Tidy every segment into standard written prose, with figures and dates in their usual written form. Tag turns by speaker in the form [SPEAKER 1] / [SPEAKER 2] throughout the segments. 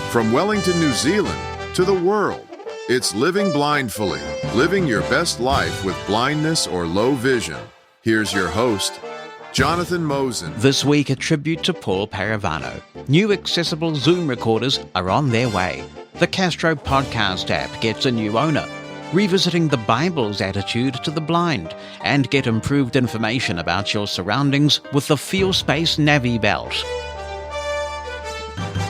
[SPEAKER 1] From Wellington, New Zealand to the world, it's Living Blindfully, living your best life with blindness or low vision. Here's your host, Jonathan Mosen.
[SPEAKER 2] This week, a tribute to Paul Paravano. New accessible Zoom recorders are on their way. The Castro podcast app gets a new owner. Revisiting the Bible's attitude to the blind, and get improved information about your surroundings with the Feelspace Navibelt.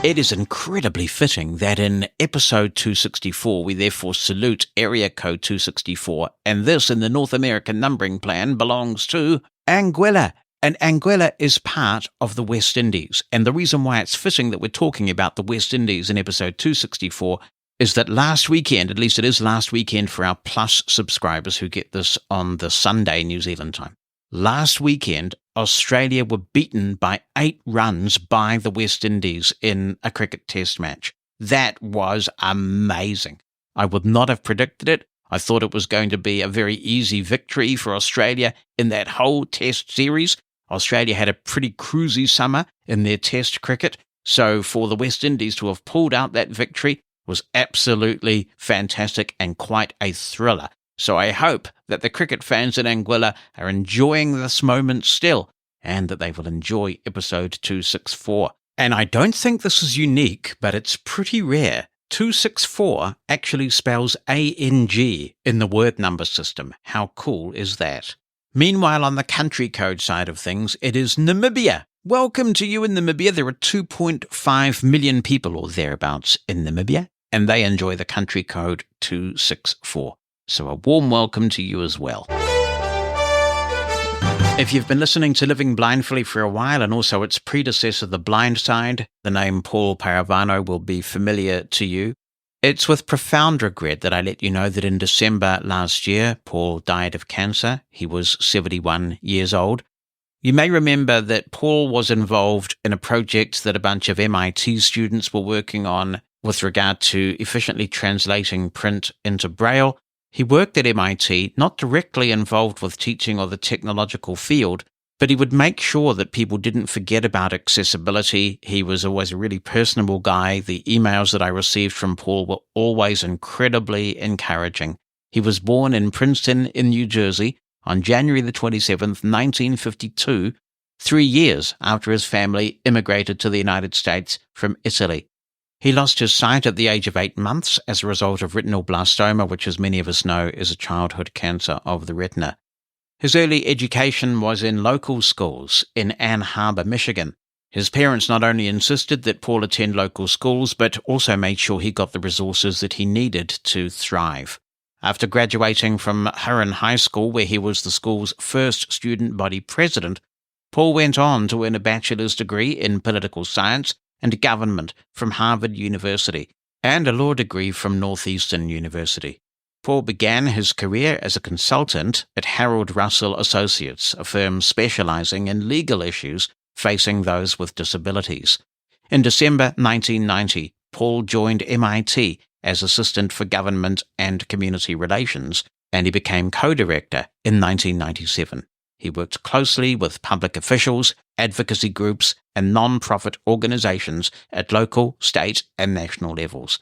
[SPEAKER 2] It is incredibly fitting that in episode 264 we therefore salute area code 264, and this in the North American numbering plan belongs to Anguilla. And Anguilla is part of the West Indies, and the reason why it's fitting that we're talking about the West Indies in episode 264 is that last weekend, at least it is last weekend for our Plus subscribers who get this on the Sunday New Zealand time. Last weekend, Australia were beaten by 8 runs by the West Indies in a cricket test match. That was amazing. I would not have predicted it. I thought it was going to be a very easy victory for Australia in that whole test series. Australia had a pretty cruisy summer in their test cricket, so for the West Indies to have pulled out that victory was absolutely fantastic and quite a thriller. So I hope that the cricket fans in Anguilla are enjoying this moment still, and that they will enjoy episode 264. And I don't think this is unique, but it's pretty rare. 264 actually spells ANG in the word number system. How cool is that? Meanwhile, on the country code side of things, it is Namibia. Welcome to you in Namibia. There are 2.5 million people or thereabouts in Namibia, and they enjoy the country code 264. So a warm welcome to you as well. If you've been listening to Living Blindfully for a while, and also its predecessor, The Blind Side, the name Paul Paravano will be familiar to you. It's with profound regret that I let you know that in December last year, Paul died of cancer. He was 71 years old. You may remember that Paul was involved in a project that a bunch of MIT students were working on with regard to efficiently translating print into Braille. He worked at MIT, not directly involved with teaching or the technological field, but he would make sure that people didn't forget about accessibility. He was always a really personable guy. The emails that I received from Paul were always incredibly encouraging. He was born in Princeton in New Jersey on January the 27th, 1952, 3 years after his family immigrated to the United States from Italy. He lost his sight at the age of 8 months as a result of retinoblastoma, which, as many of us know, is a childhood cancer of the retina. His early education was in local schools in Ann Arbor, Michigan. His parents not only insisted that Paul attend local schools, but also made sure he got the resources that he needed to thrive. After graduating from Huron High School, where he was the school's first student body president, Paul went on to earn a bachelor's degree in political science and government from Harvard University, and a law degree from Northeastern University. Paul began his career as a consultant at Harold Russell Associates, a firm specializing in legal issues facing those with disabilities. In December 1990, Paul joined MIT as Assistant for Government and Community Relations, and he became co-director in 1997. He worked closely with public officials, advocacy groups, and non-profit organizations at local, state, and national levels.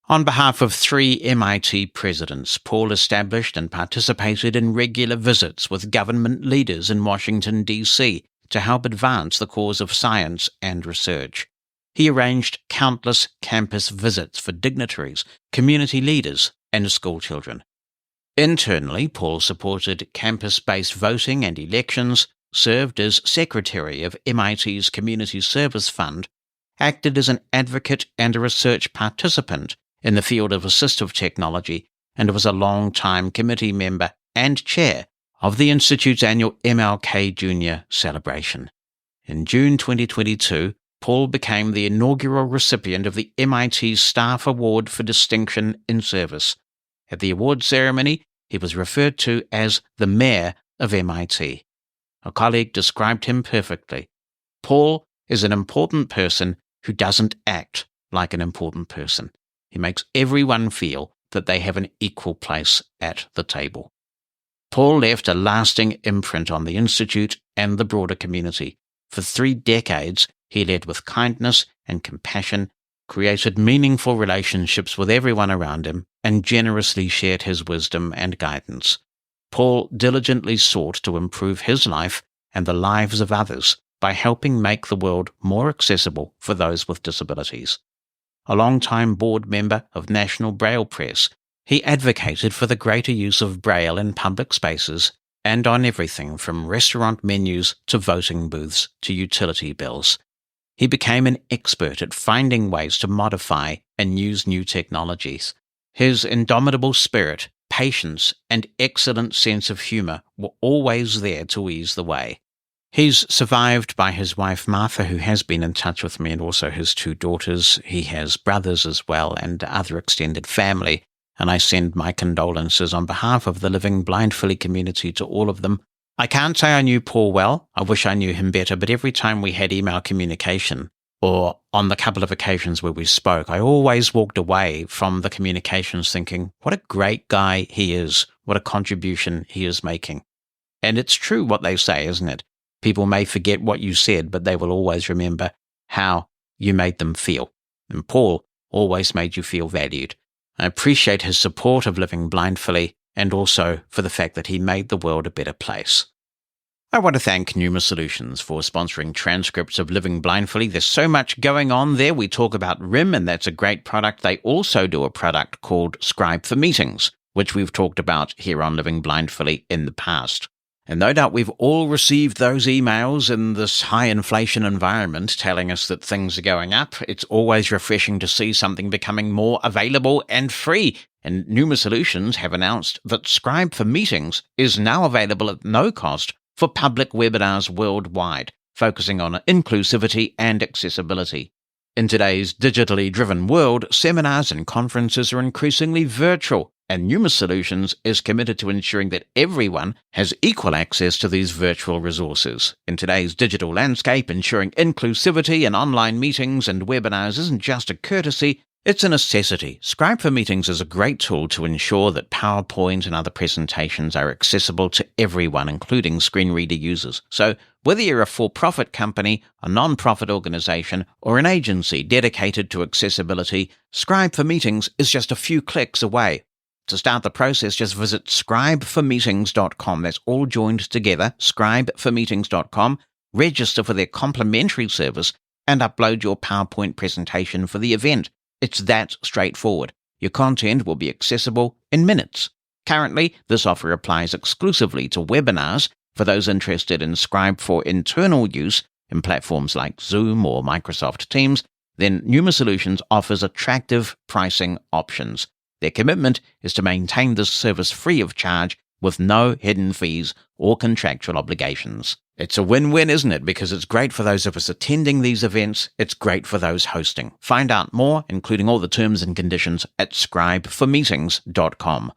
[SPEAKER 2] On behalf of 3 MIT presidents, Paul established and participated in regular visits with government leaders in Washington, D.C. to help advance the cause of science and research. He arranged countless campus visits for dignitaries, community leaders, and schoolchildren. Internally, Paul supported campus-based voting and elections, served as secretary of MIT's Community Service Fund, acted as an advocate and a research participant in the field of assistive technology, and was a long-time committee member and chair of the Institute's annual MLK Jr. celebration. In June 2022, Paul became the inaugural recipient of the MIT Staff Award for Distinction in Service. At the award ceremony, he was referred to as the Mayor of MIT. A colleague described him perfectly. Paul is an important person who doesn't act like an important person. He makes everyone feel that they have an equal place at the table. Paul left a lasting imprint on the Institute and the broader community. For 3 decades, he led with kindness and compassion, created meaningful relationships with everyone around him, and generously shared his wisdom and guidance. Paul diligently sought to improve his life and the lives of others by helping make the world more accessible for those with disabilities. A long-time board member of National Braille Press, he advocated for the greater use of Braille in public spaces and on everything from restaurant menus to voting booths to utility bills. He became an expert at finding ways to modify and use new technologies. His indomitable spirit, patience, and excellent sense of humor were always there to ease the way. He's survived by his wife Martha, who has been in touch with me, and also his 2 daughters. He has brothers as well and other extended family, and I send my condolences on behalf of the Living Blindfully community to all of them. I can't say I knew Paul well. I wish I knew him better, but every time we had email communication, or on the couple of occasions where we spoke, I always walked away from the communications thinking, what a great guy he is, what a contribution he is making. And it's true what they say, isn't it? People may forget what you said, but they will always remember how you made them feel. And Paul always made you feel valued. I appreciate his support of Living Blindfully, and also for the fact that he made the world a better place. I want to thank Pneuma Solutions for sponsoring transcripts of Living Blindfully. There's so much going on there. We talk about RIM, and that's a great product. They also do a product called Scribe for Meetings, which we've talked about here on Living Blindfully in the past. And no doubt we've all received those emails in this high inflation environment telling us that things are going up. It's always refreshing to see something becoming more available and free. And Pneuma Solutions have announced that Scribe for Meetings is now available at no cost for public webinars worldwide, focusing on inclusivity and accessibility. In today's digitally driven world, seminars and conferences are increasingly virtual, and Pneuma Solutions is committed to ensuring that everyone has equal access to these virtual resources. In today's digital landscape, ensuring inclusivity in online meetings and webinars isn't just a courtesy, it's a necessity. Scribe for Meetings is a great tool to ensure that PowerPoint and other presentations are accessible to everyone, including screen reader users. So whether you're a for-profit company, a non-profit organization, or an agency dedicated to accessibility, Scribe for Meetings is just a few clicks away. To start the process, just visit scribeformeetings.com. That's all joined together, scribeformeetings.com. Register for their complimentary service and upload your PowerPoint presentation for the event. It's that straightforward. Your content will be accessible in minutes. Currently, this offer applies exclusively to webinars for those interested in Scribe for internal use in platforms like Zoom or Microsoft Teams. Then Pneuma Solutions offers attractive pricing options. Their commitment is to maintain this service free of charge with no hidden fees or contractual obligations. It's a win-win, isn't it? Because it's great for those of us attending these events. It's great for those hosting. Find out more, including all the terms and conditions, at scribeformeetings.com.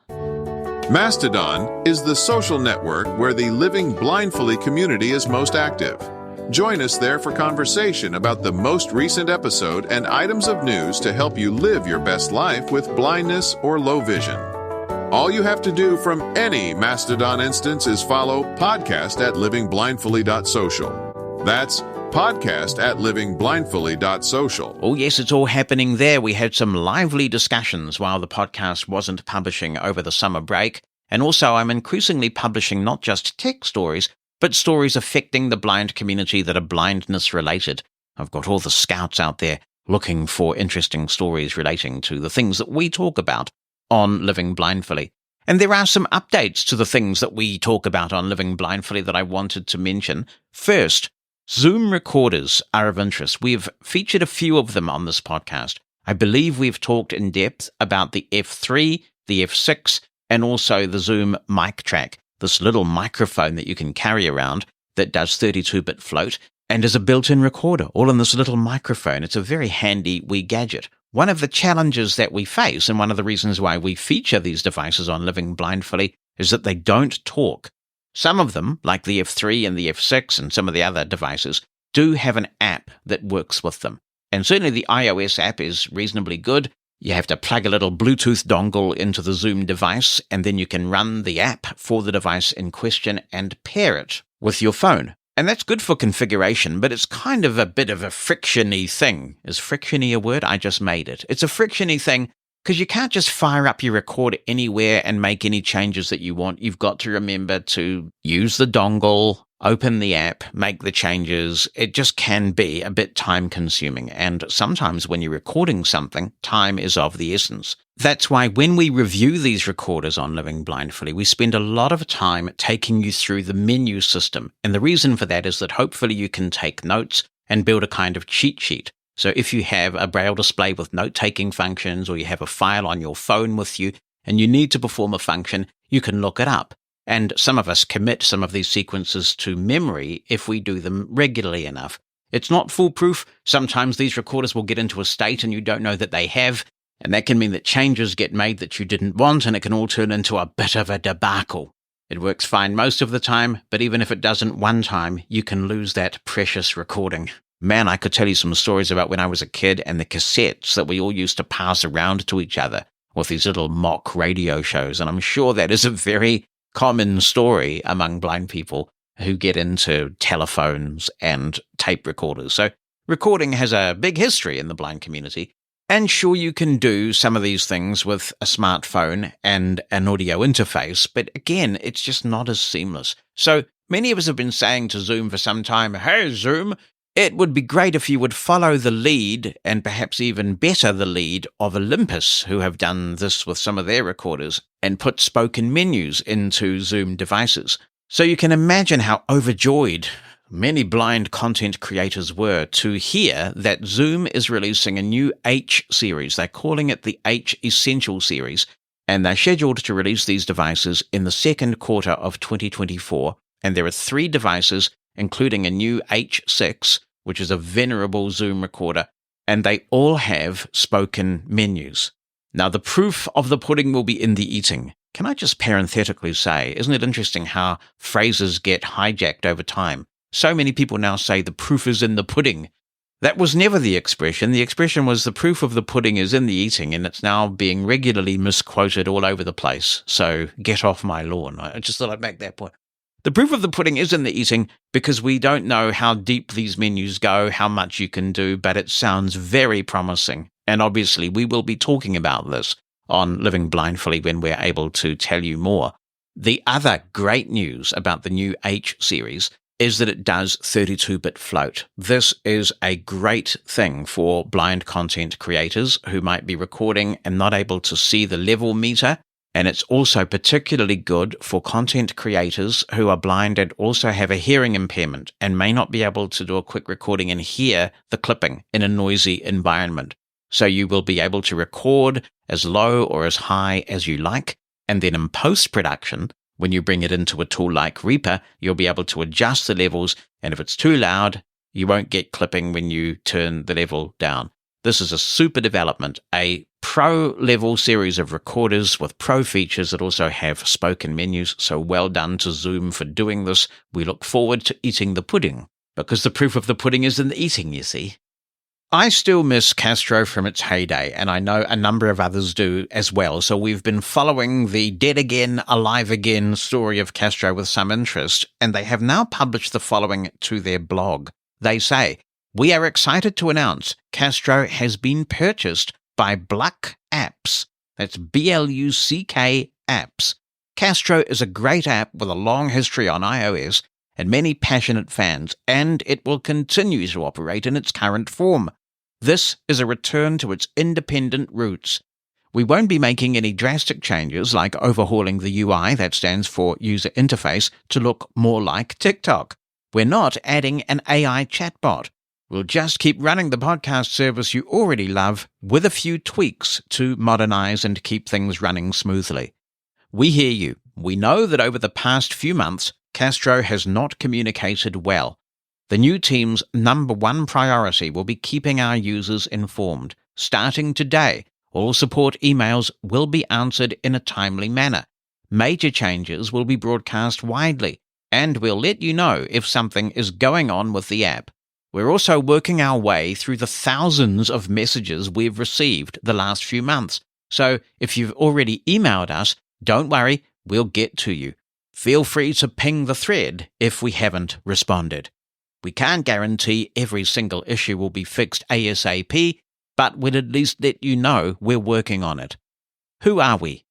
[SPEAKER 1] Mastodon is the social network where the Living Blindfully community is most active. Join us there for conversation about the most recent episode and items of news to help you live your best life with blindness or low vision. All you have to do from any Mastodon instance is follow podcast@livingblindfully.social. That's podcast@livingblindfully.social.
[SPEAKER 2] Oh yes, it's all happening there. We had some lively discussions while the podcast wasn't publishing over the summer break. And also I'm increasingly publishing not just tech stories, but stories affecting the blind community that are blindness related. I've got all the scouts out there looking for interesting stories relating to the things that we talk about on Living Blindfully. And there are some updates to the things that we talk about on Living Blindfully that I wanted to mention. First, Zoom recorders are of interest. We've featured a few of them on this podcast. I believe we've talked in depth about the F3, the F6, and also the Zoom mic track, this little microphone that you can carry around that does 32-bit float and is a built-in recorder, all in this little microphone. It's a very handy wee gadget. One of the challenges that we face, and one of the reasons why we feature these devices on Living Blindfully, is that they don't talk. Some of them, like the F3 and the F6 and some of the other devices, do have an app that works with them. And certainly the iOS app is reasonably good. You have to plug a little Bluetooth dongle into the Zoom device, and then you can run the app for the device in question and pair it with your phone. And that's good for configuration, but it's kind of a bit of a friction-y thing. Is friction-y a word? I just made it. It's a friction-y thing because you can't just fire up your recorder anywhere and make any changes that you want. You've got to remember to use the dongle, open the app, make the changes. It just can be a bit time-consuming. And sometimes when you're recording something, time is of the essence. That's why when we review these recorders on Living Blindfully, we spend a lot of time taking you through the menu system. And the reason for that is that hopefully you can take notes and build a kind of cheat sheet. So if you have a braille display with note-taking functions, or you have a file on your phone with you and you need to perform a function, you can look it up. And some of us commit some of these sequences to memory if we do them regularly enough. It's not foolproof. Sometimes these recorders will get into a state and you don't know that they have, and that can mean that changes get made that you didn't want, and it can all turn into a bit of a debacle. It works fine most of the time, but even if it doesn't one time, you can lose that precious recording. Man, I could tell you some stories about when I was a kid and the cassettes that we all used to pass around to each other with these little mock radio shows, and I'm sure that is a very common story among blind people who get into telephones and tape recorders. So recording has a big history in the blind community. And sure, you can do some of these things with a smartphone and an audio interface, but again, it's just not as seamless. So many of us have been saying to Zoom for some time, "Hey, Zoom, it would be great if you would follow the lead, and perhaps even better the lead, of Olympus, who have done this with some of their recorders, and put spoken menus into Zoom devices." So you can imagine how overjoyed many blind content creators were to hear that Zoom is releasing a new H series. They're calling it the H Essential series, and they're scheduled to release these devices in the second quarter of 2024. And there are 3 devices, including a new H6, which is a venerable Zoom recorder, and they all have spoken menus. Now, the proof of the pudding will be in the eating. Can I just parenthetically say, isn't it interesting how phrases get hijacked over time? So many people now say the proof is in the pudding. That was never the expression. The expression was the proof of the pudding is in the eating, and it's now being regularly misquoted all over the place. So get off my lawn. I just thought I'd make that point. The proof of the pudding is in the eating because we don't know how deep these menus go, how much you can do, but it sounds very promising. And obviously we will be talking about this on Living Blindfully when we're able to tell you more. The other great news about the new H series is that it does 32-bit float. This is a great thing for blind content creators who might be recording and not able to see the level meter. And it's also particularly good for content creators who are blind and also have a hearing impairment and may not be able to do a quick recording and hear the clipping in a noisy environment. So you will be able to record as low or as high as you like, and then in post-production, when you bring it into a tool like Reaper, you'll be able to adjust the levels, and if it's too loud, you won't get clipping when you turn the level down. This is a super development, a pro-level series of recorders with pro features that also have spoken menus, so well done to Zoom for doing this. We look forward to eating the pudding, because the proof of the pudding is in the eating, you see. I still miss Castro from its heyday, and I know a number of others do as well, so we've been following the dead again, alive again story of Castro with some interest, and they have now published the following to their blog. They say, "We are excited to announce Castro has been purchased by Bluck Apps." That's BLUCK Apps. Castro is a great app with a long history on iOS and many passionate fans, and it will continue to operate in its current form. This is a return to its independent roots. We won't be making any drastic changes like overhauling the UI, that stands for user interface, to look more like TikTok. We're not adding an AI chatbot. We'll just keep running the podcast service you already love with a few tweaks to modernize and keep things running smoothly. We hear you. We know that over the past few months, Castro has not communicated well. The new team's number one priority will be keeping our users informed. Starting today, all support emails will be answered in a timely manner. Major changes will be broadcast widely, and we'll let you know if something is going on with the app. We're also working our way through the thousands of messages we've received the last few months. So if you've already emailed us, don't worry, we'll get to you. feel free to ping the thread if we haven't responded. We can't guarantee every single issue will be fixed ASAP, but we'd at least let you know we're working on it. Who are we?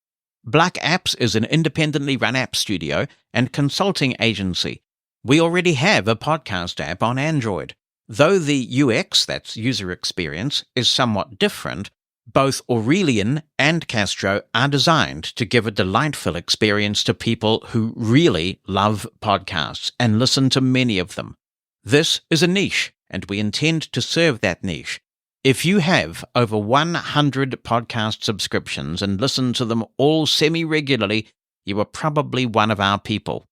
[SPEAKER 2] Black Apps is an independently run app studio and consulting agency. We already have a podcast app on Android. Though the UX, that's user experience, is somewhat different, both Aurelian and Castro are designed to give a delightful experience to people who really love podcasts and listen to many of them. This is a niche, and we intend to serve that niche. If you have over 100 podcast subscriptions and listen to them all semi-regularly, you are probably one of our people.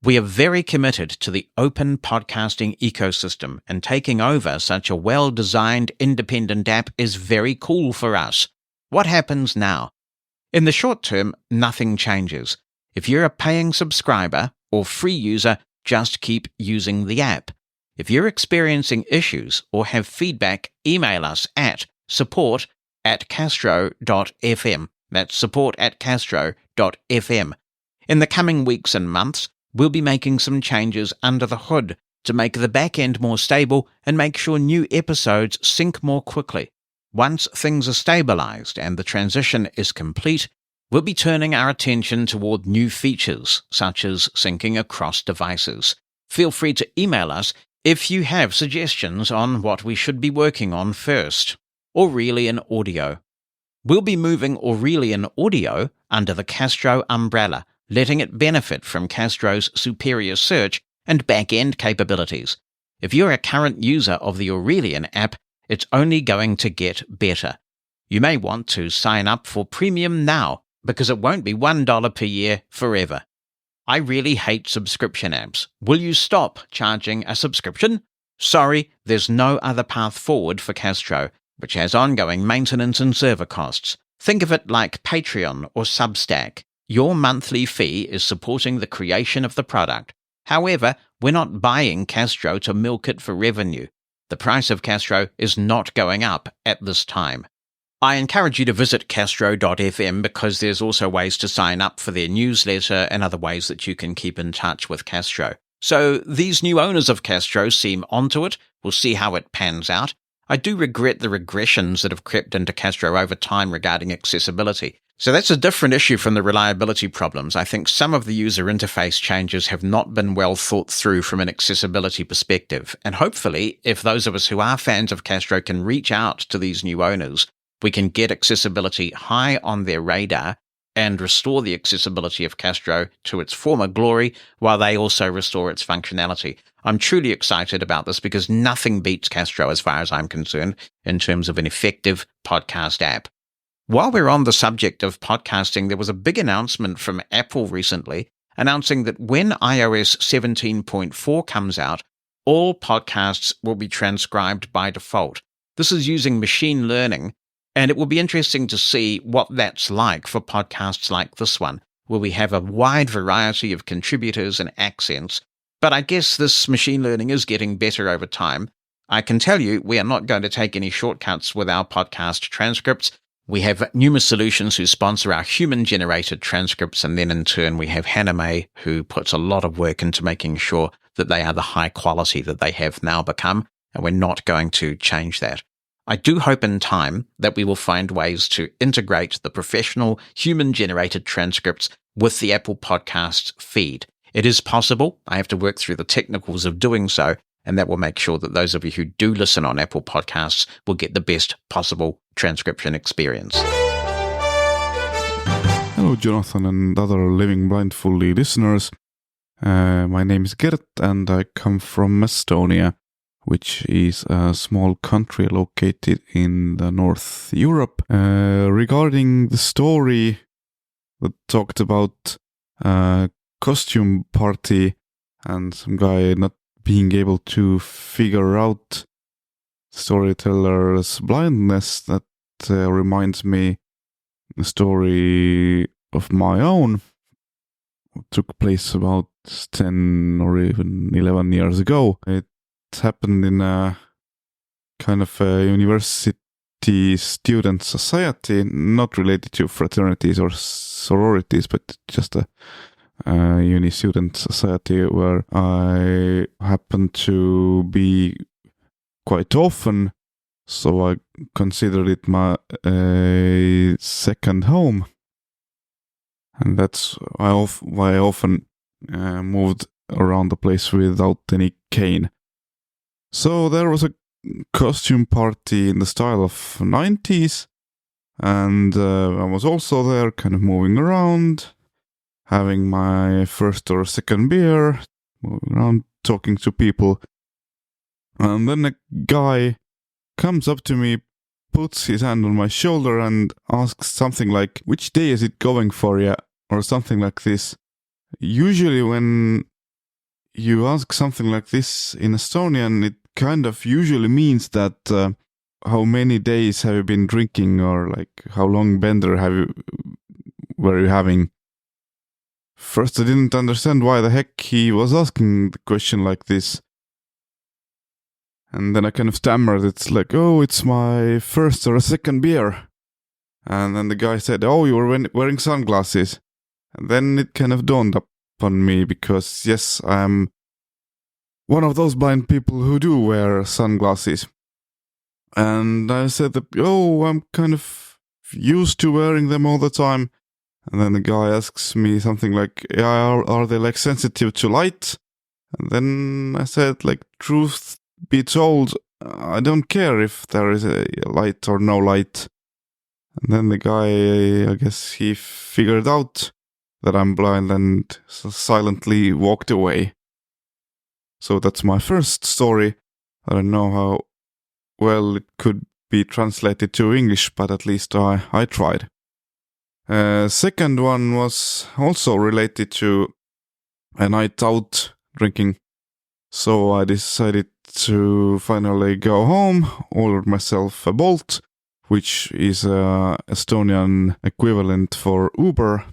[SPEAKER 2] We are very committed to the open podcasting ecosystem, and taking over such a well-designed independent app is very cool for us. What happens now? In the short term, nothing changes. If you're a paying subscriber or free user, just keep using the app. If you're experiencing issues or have feedback, email us at support@castro.fm. That's support@castro.fm. In the coming weeks and months, we'll be making some changes under the hood to make the back end more stable and make sure new episodes sync more quickly. Once things are stabilized and the transition is complete, we'll be turning our attention toward new features, such as syncing across devices. Feel free to email us if you have suggestions on what we should be working on first. Aurelian Audio. We'll be moving Aurelian Audio under the Castro umbrella, letting it benefit from Castro's superior search and back-end capabilities. If you're a current user of the Aurelian app, it's only going to get better. You may want to sign up for Premium now, because it won't be $1 per year forever. I really hate subscription apps. Will you stop charging a subscription? Sorry, there's no other path forward for Castro, which has ongoing maintenance and server costs. Think of it like Patreon or Substack. Your monthly fee is supporting the creation of the product. However, we're not buying Castro to milk it for revenue. The price of Castro is not going up at this time. I encourage you to visit castro.fm because there's also ways to sign up for their newsletter and other ways that you can keep in touch with Castro. So these new owners of Castro seem onto it. We'll see how it pans out. I do regret the regressions that have crept into Castro over time regarding accessibility. So that's a different issue from the reliability problems. I think some of the user interface changes have not been well thought through from an accessibility perspective. And hopefully, if those of us who are fans of Castro can reach out to these new owners, we can get accessibility high on their radar and restore the accessibility of Castro to its former glory while they also restore its functionality. I'm truly excited about this because nothing beats Castro as far as I'm concerned in terms of an effective podcast app. While we're on the subject of podcasting, there was a big announcement from Apple recently announcing that when iOS 17.4 comes out, all podcasts will be transcribed by default. This is using machine learning, and it will be interesting to see what that's like for podcasts like this one, where we have a wide variety of contributors and accents. But I guess this machine learning is getting better over time. I can tell you we are not going to take any shortcuts with our podcast transcripts. We have numerous solutions who sponsor our human-generated transcripts, and then in turn we have Hannah May, who puts a lot of work into making sure that they are the high quality that they have now become, and we're not going to change that. I do hope in time that we will find ways to integrate the professional human-generated transcripts with the Apple Podcasts feed. It is possible. I have to work through the technicals of doing so, and that will make sure that those of you who do listen on Apple Podcasts will get the best possible transcription experience.
[SPEAKER 3] Hello, Jonathan and other Living Blindfully listeners. My name is Gert, and I come from Estonia, which is a small country located in the North Europe. Regarding the story that talked about a costume party and some guy not being able to figure out storyteller's blindness, that reminds me a story of my own. It took place about 10 or even 11 years ago. It happened in a kind of a university student society, not related to fraternities or sororities, but just a uni student society where I happen to be quite often, so I considered it my second home. And that's why I often moved around the place without any cane. So there was a costume party in the style of 90s, and I was also there kind of moving around, having my first or second beer, moving around, talking to people. And then a guy comes up to me, puts his hand on my shoulder and asks something like, "Which day is it going for ya?" or something like this. Usually when you ask something like this in Estonian, it kind of usually means that how many days have you been drinking, or like how long bender were you having. First, I didn't understand why the heck he was asking the question like this. And then I kind of stammered. It's like, "Oh, it's my first or second beer." And then the guy said, "Oh, you were wearing sunglasses." And then it kind of dawned upon me, because yes, I'm one of those blind people who do wear sunglasses. And I said that, "Oh, I'm kind of used to wearing them all the time." And then the guy asks me something like, "Yeah, are they like sensitive to light?" And then I said, like, truth be told, I don't care if there is a light or no light. And then the guy, I guess he figured out that I'm blind and silently walked away. So that's my first story. I don't know how well it could be translated to English, but at least I tried. Second one was also related to a night out drinking. So I decided to finally go home, ordered myself a Bolt, which is an Estonian equivalent for Uber.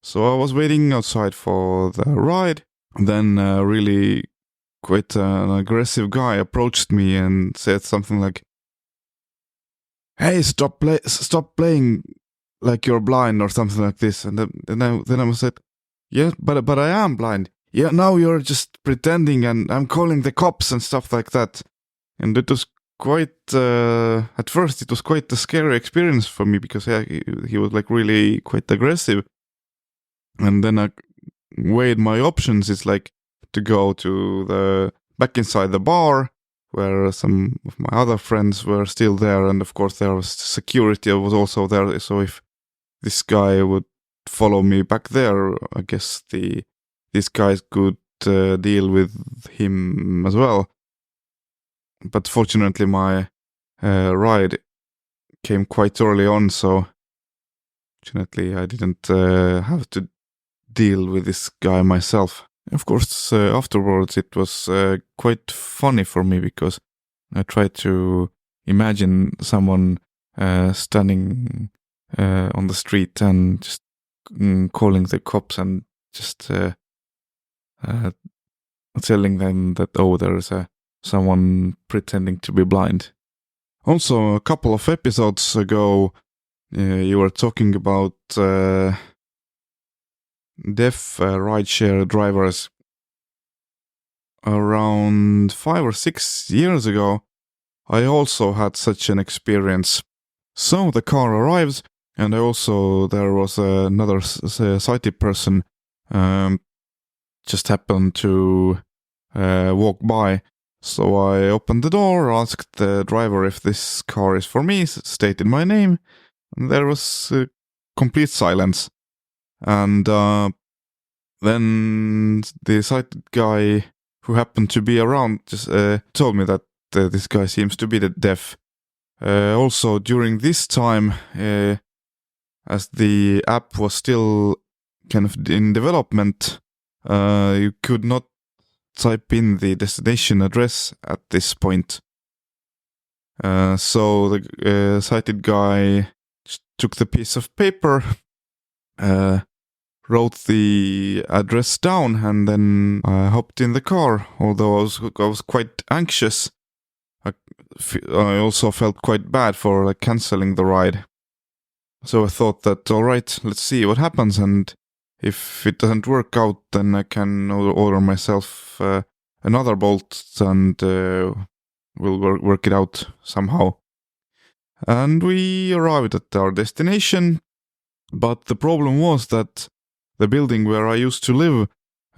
[SPEAKER 3] So I was waiting outside for the ride. Then really quite an aggressive guy approached me and said something like, "Hey, stop playing like you're blind," or something like this. And then I said, "Yeah, but I am blind." "Yeah, now you're just pretending and I'm calling the cops," and stuff like that. And it was quite, at first it was quite a scary experience for me, because he was like really quite aggressive. And then I weighed my options. It's like to go to back inside the bar, where some of my other friends were still there, and of course there was security was also there. So if this guy would follow me back there, I guess these guys could deal with him as well. But fortunately my ride came quite early on, so fortunately I didn't have to deal with this guy myself. Of course, afterwards it was quite funny for me, because I tried to imagine someone standing on the street and just calling the cops and just telling them that, oh, there's someone pretending to be blind. Also, a couple of episodes ago, you were talking about deaf rideshare drivers. Around 5 or 6 years ago, I also had such an experience. So the car arrives, and there was another sighted person just happened to walk by. So I opened the door, asked the driver if this car is for me, stated my name, and there was complete silence. And then the sighted guy who happened to be around just told me that this guy seems to be deaf. Also, during this time, as the app was still kind of in development, you could not type in the destination address at this point. So the sighted guy took the piece of paper, wrote the address down, and then I hopped in the car. Although I was quite anxious, I also felt quite bad for cancelling the ride. So I thought that, all right, let's see what happens. And if it doesn't work out, then I can order myself another bolt and we'll work it out somehow. And we arrived at our destination, but the problem was that the building where I used to live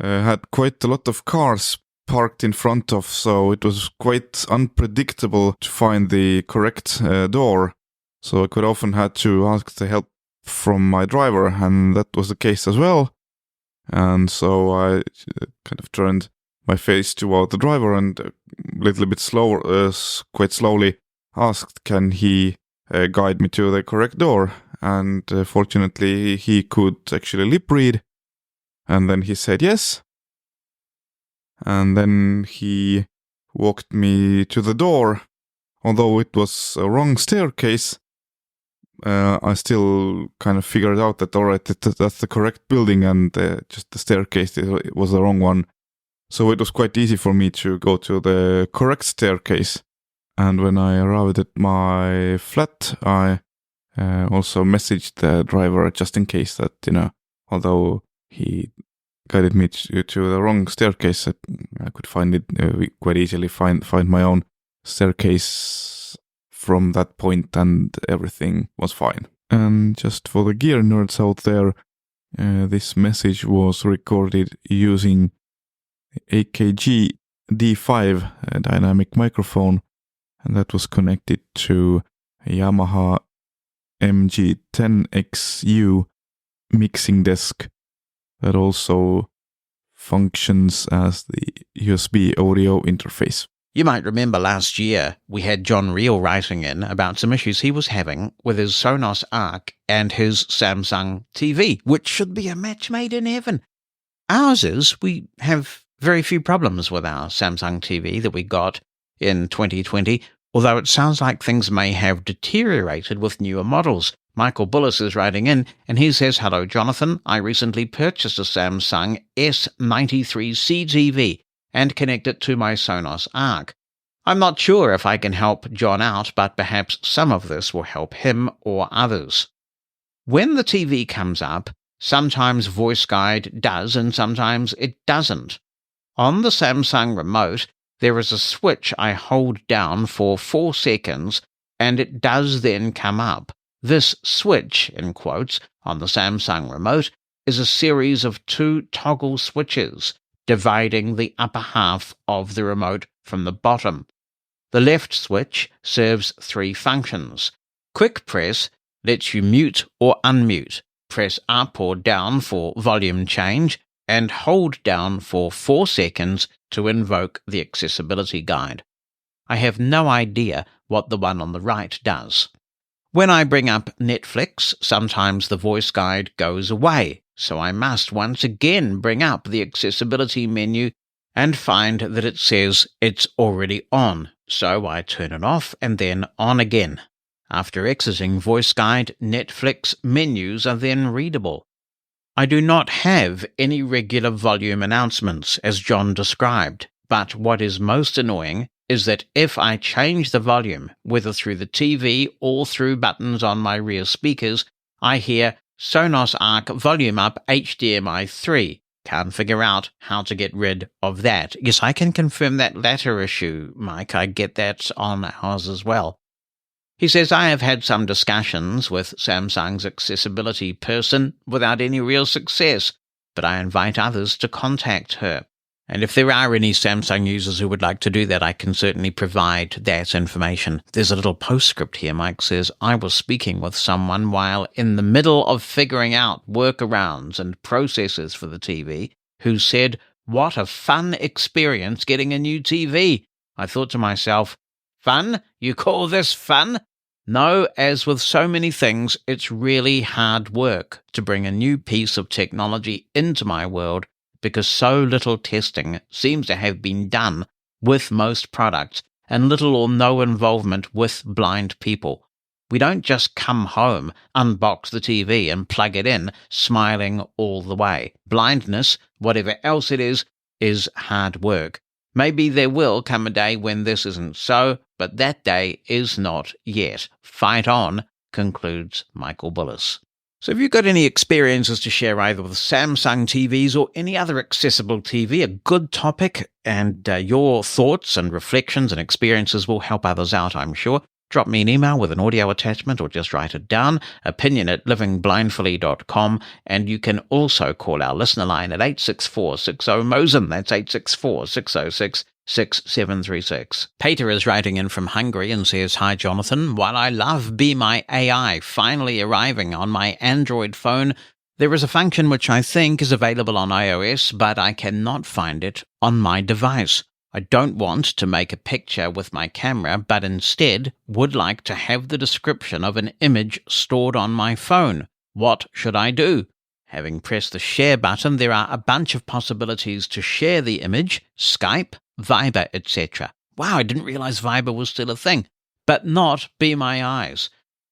[SPEAKER 3] had quite a lot of cars parked in front of, so it was quite unpredictable to find the correct door. So I could often had to ask the help from my driver, and that was the case as well. And so I kind of turned my face toward the driver and a little bit quite slowly asked, can he guide me to the correct door? And fortunately he could actually lip read, and then he said yes. And then he walked me to the door. Although it was a wrong staircase, I still kind of figured out that, alright, that's the correct building, and just the staircase it was the wrong one. So it was quite easy for me to go to the correct staircase. And when I arrived at my flat, I also messaged the driver just in case that, although he guided me to the wrong staircase, I could find it quite easily, find my own staircase from that point, and everything was fine. And just for the gear nerds out there, this message was recorded using AKG D5 dynamic microphone, and that was connected to a Yamaha MG10XU mixing desk that also functions as the USB audio interface.
[SPEAKER 2] You might remember last year we had John Reel writing in about some issues he was having with his Sonos Arc and his Samsung TV, which should be a match made in heaven. Ours is, we have very few problems with our Samsung TV that we got in 2020, although it sounds like things may have deteriorated with newer models. Michael Bullis is writing in, and he says, "Hello, Jonathan. I recently purchased a Samsung S93C TV and connect it to my Sonos Arc. I'm not sure if I can help John out, but perhaps some of this will help him or others. When the TV comes up, sometimes Voice Guide does and sometimes it doesn't. On the Samsung remote, there is a switch I hold down for 4 seconds and it does then come up. This switch, in quotes, on the Samsung remote is a series of 2 toggle switches dividing the upper half of the remote from the bottom. The left switch serves 3 functions. Quick press lets you mute or unmute. Press up or down for volume change, and hold down for 4 seconds to invoke the accessibility guide. I have no idea what the one on the right does. When I bring up Netflix, sometimes the voice guide goes away, so I must once again bring up the accessibility menu and find that it says it's already on, so I turn it off and then on again. After exiting voice guide, Netflix menus are then readable. I do not have any regular volume announcements, as John described, but what is most annoying is that if I change the volume, whether through the TV or through buttons on my rear speakers, I hear Sonos Arc volume up HDMI 3. Can't figure out how to get rid of that. Yes, I can confirm that latter issue, Mike. I get that on ours as well. He says, I have had some discussions with Samsung's accessibility person without any real success, but I invite others to contact her. And if there are any Samsung users who would like to do that, I can certainly provide that information. There's a little postscript here. Mike says, I was speaking with someone while in the middle of figuring out workarounds and processes for the TV, who said, what a fun experience getting a new TV. I thought to myself, fun? You call this fun? No, as with so many things, it's really hard work to bring a new piece of technology into my world, because so little testing seems to have been done with most products and little or no involvement with blind people. We don't just come home, unbox the TV and plug it in, smiling all the way. Blindness, whatever else it is hard work. Maybe there will come a day when this isn't so, but that day is not yet. Fight on, concludes Michael Bullis. So if you've got any experiences to share either with Samsung TVs or any other accessible TV, a good topic, and your thoughts and reflections and experiences will help others out, I'm sure, drop me an email with an audio attachment or just write it down, opinion@livingblindfully.com, and you can also call our listener line at 864-60-MOSEN. That's 864-606-6736. Peter is writing in from Hungary and says, "Hi Jonathan, while I love Be My AI finally arriving on my Android phone, there is a function which I think is available on iOS, but I cannot find it on my device. I don't want to make a picture with my camera, but instead would like to have the description of an image stored on my phone. What should I do?" Having pressed the share button, there are a bunch of possibilities to share the image: Skype, Viber, etc. Wow, I didn't realize Viber was still a thing, but not Be My Eyes.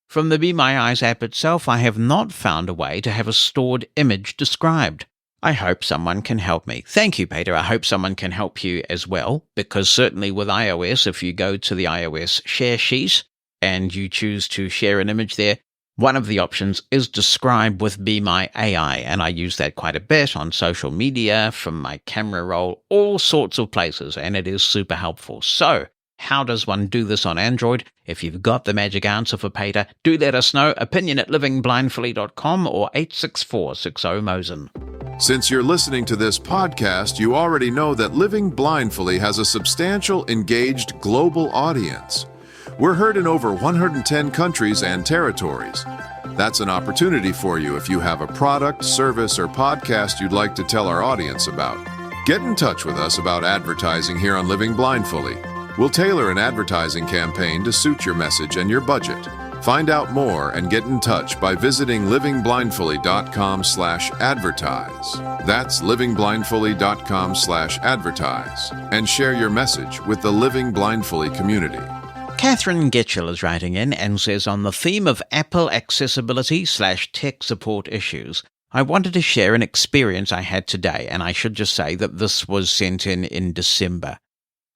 [SPEAKER 2] From the Be My Eyes app itself, I have not found a way to have a stored image described. I hope someone can help me. Thank you, Peter. I hope someone can help you as well, because certainly with iOS, if you go to the iOS share sheet and you choose to share an image there, one of the options is describe with Be My AI, and I use that quite a bit on social media, from my camera roll, all sorts of places, and it is super helpful. So, how does one do this on Android? If you've got the magic answer for Peter, do let us know. opinion@livingblindfully.com or 864-60-MOSEN.
[SPEAKER 1] Since you're listening to this podcast, you already know that Living Blindfully has a substantial, engaged global audience. We're heard in over 110 countries and territories. That's an opportunity for you if you have a product, service, or podcast you'd like to tell our audience about. Get in touch with us about advertising here on Living Blindfully. We'll tailor an advertising campaign to suit your message and your budget. Find out more and get in touch by visiting livingblindfully.com/advertise. That's livingblindfully.com/advertise. And share your message with the Living Blindfully community.
[SPEAKER 2] Catherine Getchell is writing in and says, on the theme of Apple accessibility/tech support issues, I wanted to share an experience I had today, and I should just say that this was sent in December.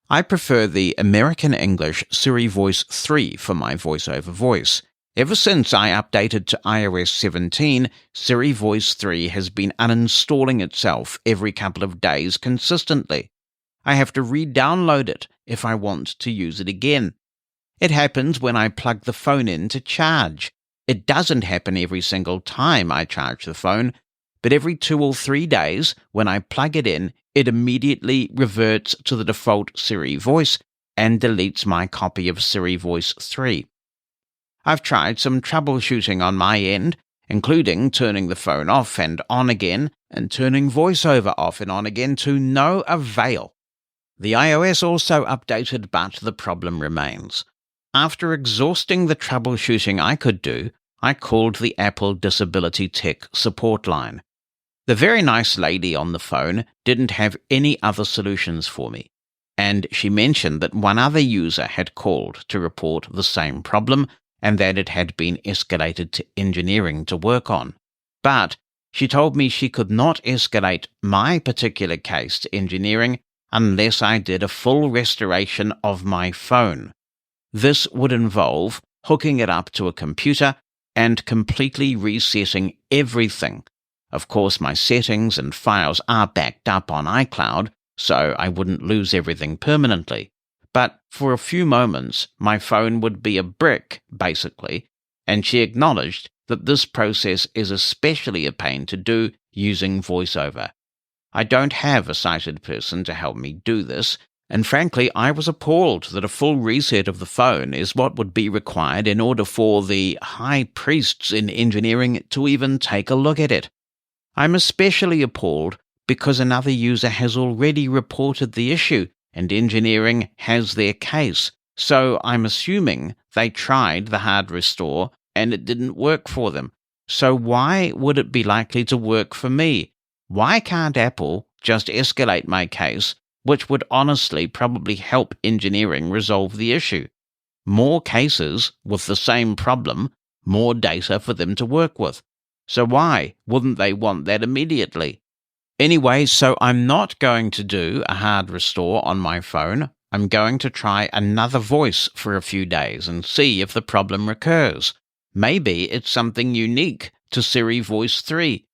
[SPEAKER 2] I prefer the American English Siri Voice 3 for my voiceover voice. Ever since I updated to iOS 17, Siri Voice 3 has been uninstalling itself every couple of days consistently. I have to re-download it if I want to use it again. It happens when I plug the phone in to charge. It doesn't happen every single time I charge the phone, but every 2 or 3 days when I plug it in, it immediately reverts to the default Siri Voice and deletes my copy of Siri Voice 3. I've tried some troubleshooting on my end, including turning the phone off and on again, and turning VoiceOver off and on again to no avail. The iOS also updated, but the problem remains. After exhausting the troubleshooting I could do, I called the Apple Disability Tech support line. The very nice lady on the phone didn't have any other solutions for me, and she mentioned that one other user had called to report the same problem and that it had been escalated to engineering to work on. But she told me she could not escalate my particular case to engineering unless I did a full restoration of my phone. This would involve hooking it up to a computer and completely resetting everything. Of course, my settings and files are backed up on iCloud, so I wouldn't lose everything permanently. But for a few moments, my phone would be a brick, basically, and she acknowledged that this process is especially a pain to do using VoiceOver. I don't have a sighted person to help me do this, and frankly, I was appalled that a full reset of the phone is what would be required in order for the high priests in engineering to even take a look at it. I'm especially appalled because another user has already reported the issue, and engineering has their case, so I'm assuming they tried the hard restore and it didn't work for them. So why would it be likely to work for me? Why can't Apple just escalate my case, which would honestly probably help engineering resolve the issue? More cases with the same problem, more data for them to work with. So why wouldn't they want that immediately? Anyway, so I'm not going to do a hard restore on my phone. I'm going to try another voice for a few days and see if the problem recurs. Maybe it's something unique to Siri Voice 3.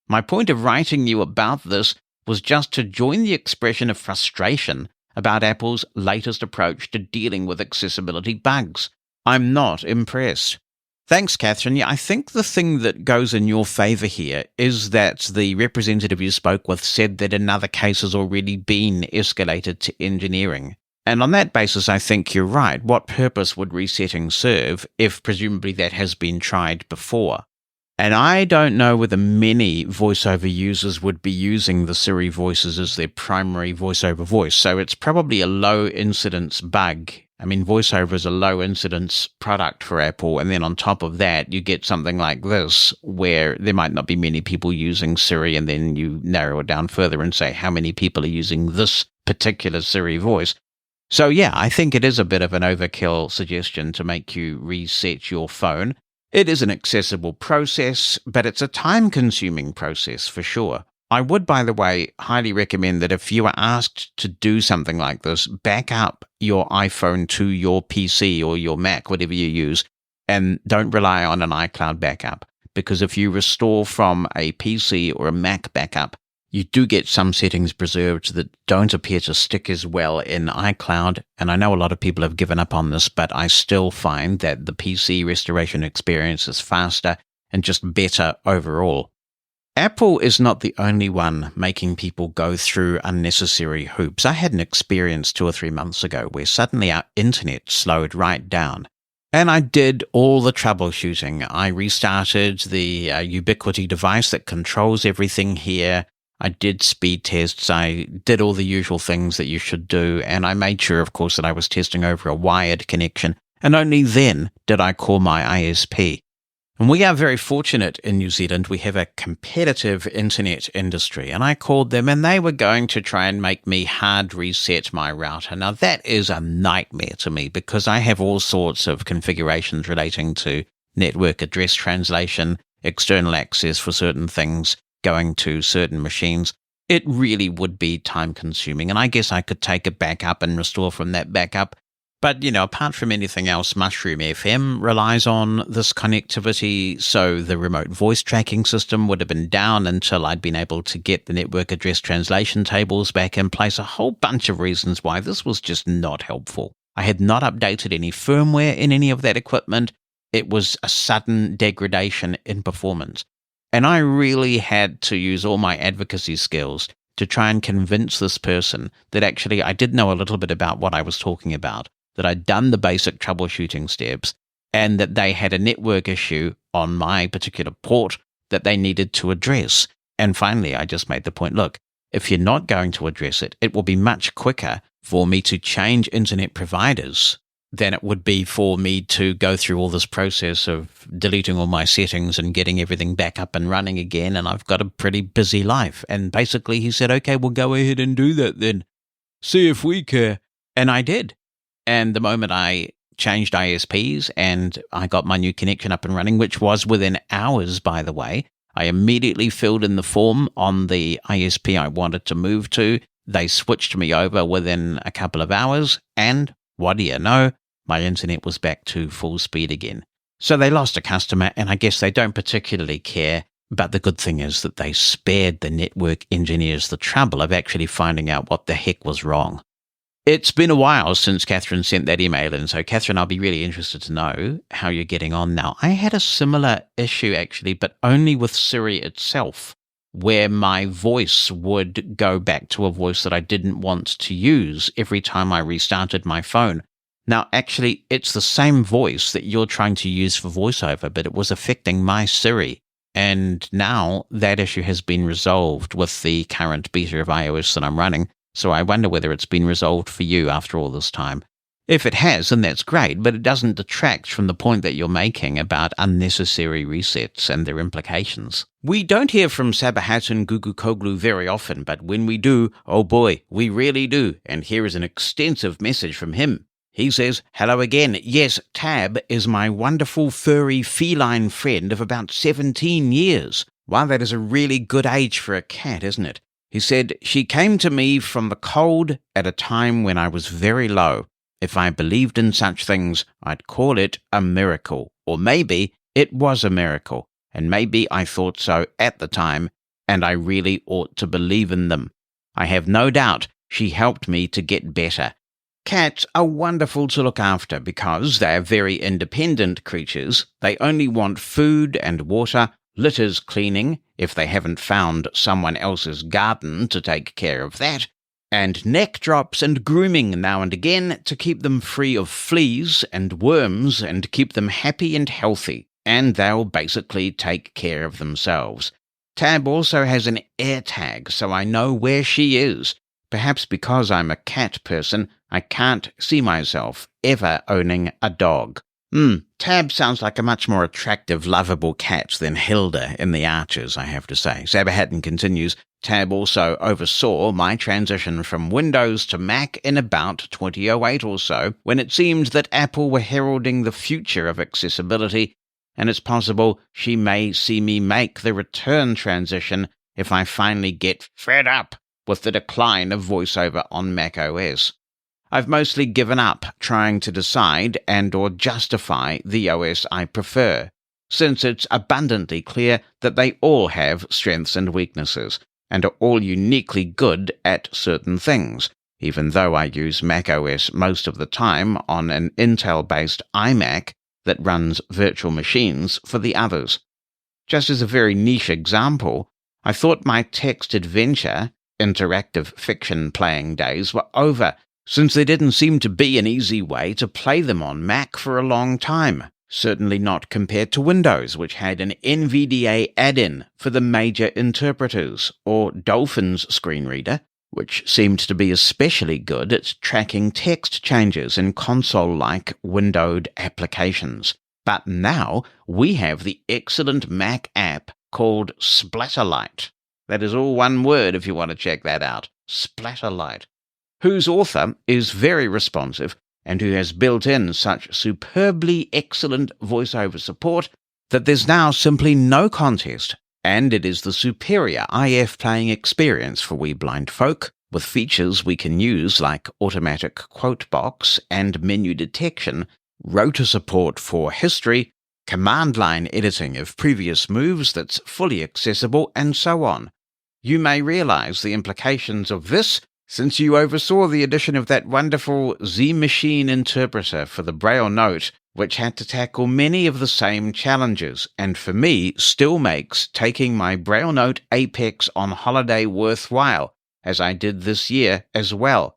[SPEAKER 2] My point of writing you about this was just to join the expression of frustration about Apple's latest approach to dealing with accessibility bugs. I'm not impressed. Thanks, Catherine. Yeah, I think the thing that goes in your favor here is that the representative you spoke with said that another case has already been escalated to engineering. And on that basis, I think you're right. What purpose would resetting serve if presumably that has been tried before? And I don't know whether many voiceover users would be using the Siri voices as their primary voiceover voice. So it's probably a low incidence bug. I mean, VoiceOver is a low-incidence product for Apple, and then on top of that, you get something like this, where there might not be many people using Siri, and then you narrow it down further and say how many people are using this particular Siri voice. So yeah, I think it is a bit of an overkill suggestion to make you reset your phone. It is an accessible process, but it's a time-consuming process for sure. I would, by the way, highly recommend that if you are asked to do something like this, back up your iPhone to your PC or your Mac, whatever you use, and don't rely on an iCloud backup. Because if you restore from a PC or a Mac backup, you do get some settings preserved that don't appear to stick as well in iCloud. And I know a lot of people have given up on this, but I still find that the PC restoration experience is faster and just better overall. Apple is not the only one making people go through unnecessary hoops. I had an experience 2 or 3 months ago where suddenly our internet slowed right down. And I did all the troubleshooting. I restarted the Ubiquiti device that controls everything here. I did speed tests. I did all the usual things that you should do. And I made sure, of course, that I was testing over a wired connection. And only then did I call my ISP. And we are very fortunate in New Zealand. We have a competitive internet industry. And I called them and they were going to try and make me hard reset my router. Now, that is a nightmare to me because I have all sorts of configurations relating to network address translation, external access for certain things, going to certain machines. It really would be time consuming. And I guess I could take a backup and restore from that backup. But, apart from anything else, Mushroom FM relies on this connectivity, so the remote voice tracking system would have been down until I'd been able to get the network address translation tables back in place. A whole bunch of reasons why this was just not helpful. I had not updated any firmware in any of that equipment. It was a sudden degradation in performance. And I really had to use all my advocacy skills to try and convince this person that actually I did know a little bit about what I was talking about, that I'd done the basic troubleshooting steps, and that they had a network issue on my particular port that they needed to address. And finally, I just made the point, look, if you're not going to address it, it will be much quicker for me to change internet providers than it would be for me to go through all this process of deleting all my settings and getting everything back up and running again. And I've got a pretty busy life. And basically he said, okay, we'll go ahead and do that then. See if we care. And I did. And the moment I changed ISPs and I got my new connection up and running, which was within hours, by the way, I immediately filled in the form on the ISP I wanted to move to. They switched me over within a couple of hours. And what do you know? My internet was back to full speed again. So they lost a customer, and I guess they don't particularly care. But the good thing is that they spared the network engineers the trouble of actually finding out what the heck was wrong. It's been a while since Catherine sent that email in, so Catherine, I'll be really interested to know how you're getting on now. I had a similar issue, actually, but only with Siri itself, where my voice would go back to a voice that I didn't want to use every time I restarted my phone. Now, actually, it's the same voice that you're trying to use for VoiceOver, but it was affecting my Siri. And now that issue has been resolved with the current beta of iOS that I'm running. So I wonder whether it's been resolved for you after all this time. If it has, then that's great, but it doesn't detract from the point that you're making about unnecessary resets and their implications. We don't hear from Sabahat and Gugu Koglu very often, but when we do, oh boy, we really do. And here is an extensive message from him. He says, hello again. Yes, Tab is my wonderful furry feline friend of about 17 years. Wow, that is a really good age for a cat, isn't it? He said, she came to me from the cold at a time when I was very low. If I believed in such things, I'd call it a miracle. Or maybe it was a miracle. and maybe I thought so at the time, and I really ought to believe in them. I have no doubt she helped me to get better. Cats are wonderful to look after because they are very independent creatures. They only want food and water, litters cleaning, if they haven't found someone else's garden to take care of that, and neck drops and grooming now and again to keep them free of fleas and worms and keep them happy and healthy, and they'll basically take care of themselves. Tab also has an air tag, so I know where she is. Perhaps because I'm a cat person, I can't see myself ever owning a dog. Tab sounds like a much more attractive, lovable cat than Hilda in The Archers, I have to say. Saberhatton continues, Tab also oversaw my transition from Windows to Mac in about 2008 or so, when it seemed that Apple were heralding the future of accessibility, and it's possible she may see me make the return transition if I finally get fed up with the decline of VoiceOver on macOS. I've mostly given up trying to decide and or justify the OS I prefer, since it's abundantly clear that they all have strengths and weaknesses, and are all uniquely good at certain things, even though I use macOS most of the time on an Intel-based iMac that runs virtual machines for the others. Just as a very niche example, I thought my text adventure, interactive fiction playing days were over, since there didn't seem to be an easy way to play them on Mac for a long time, certainly not compared to Windows, which had an NVDA add-in for the major interpreters, or Dolphin's screen reader, which seemed to be especially good at tracking text changes in console-like windowed applications. But now we have the excellent Mac app called Splatterlight. That is all one word if you want to check that out. Splatterlight. Whose author is very responsive and who has built in such superbly excellent voiceover support that there's now simply no contest, and it is the superior IF playing experience for we blind folk, with features we can use like automatic quote box and menu detection, rotor support for history, command line editing of previous moves that's fully accessible, and so on. You may realize the implications of this since you oversaw the addition of that wonderful Z-Machine interpreter for the Braille Note, which had to tackle many of the same challenges, and for me still makes taking my Braille Note Apex on holiday worthwhile, as I did this year as well.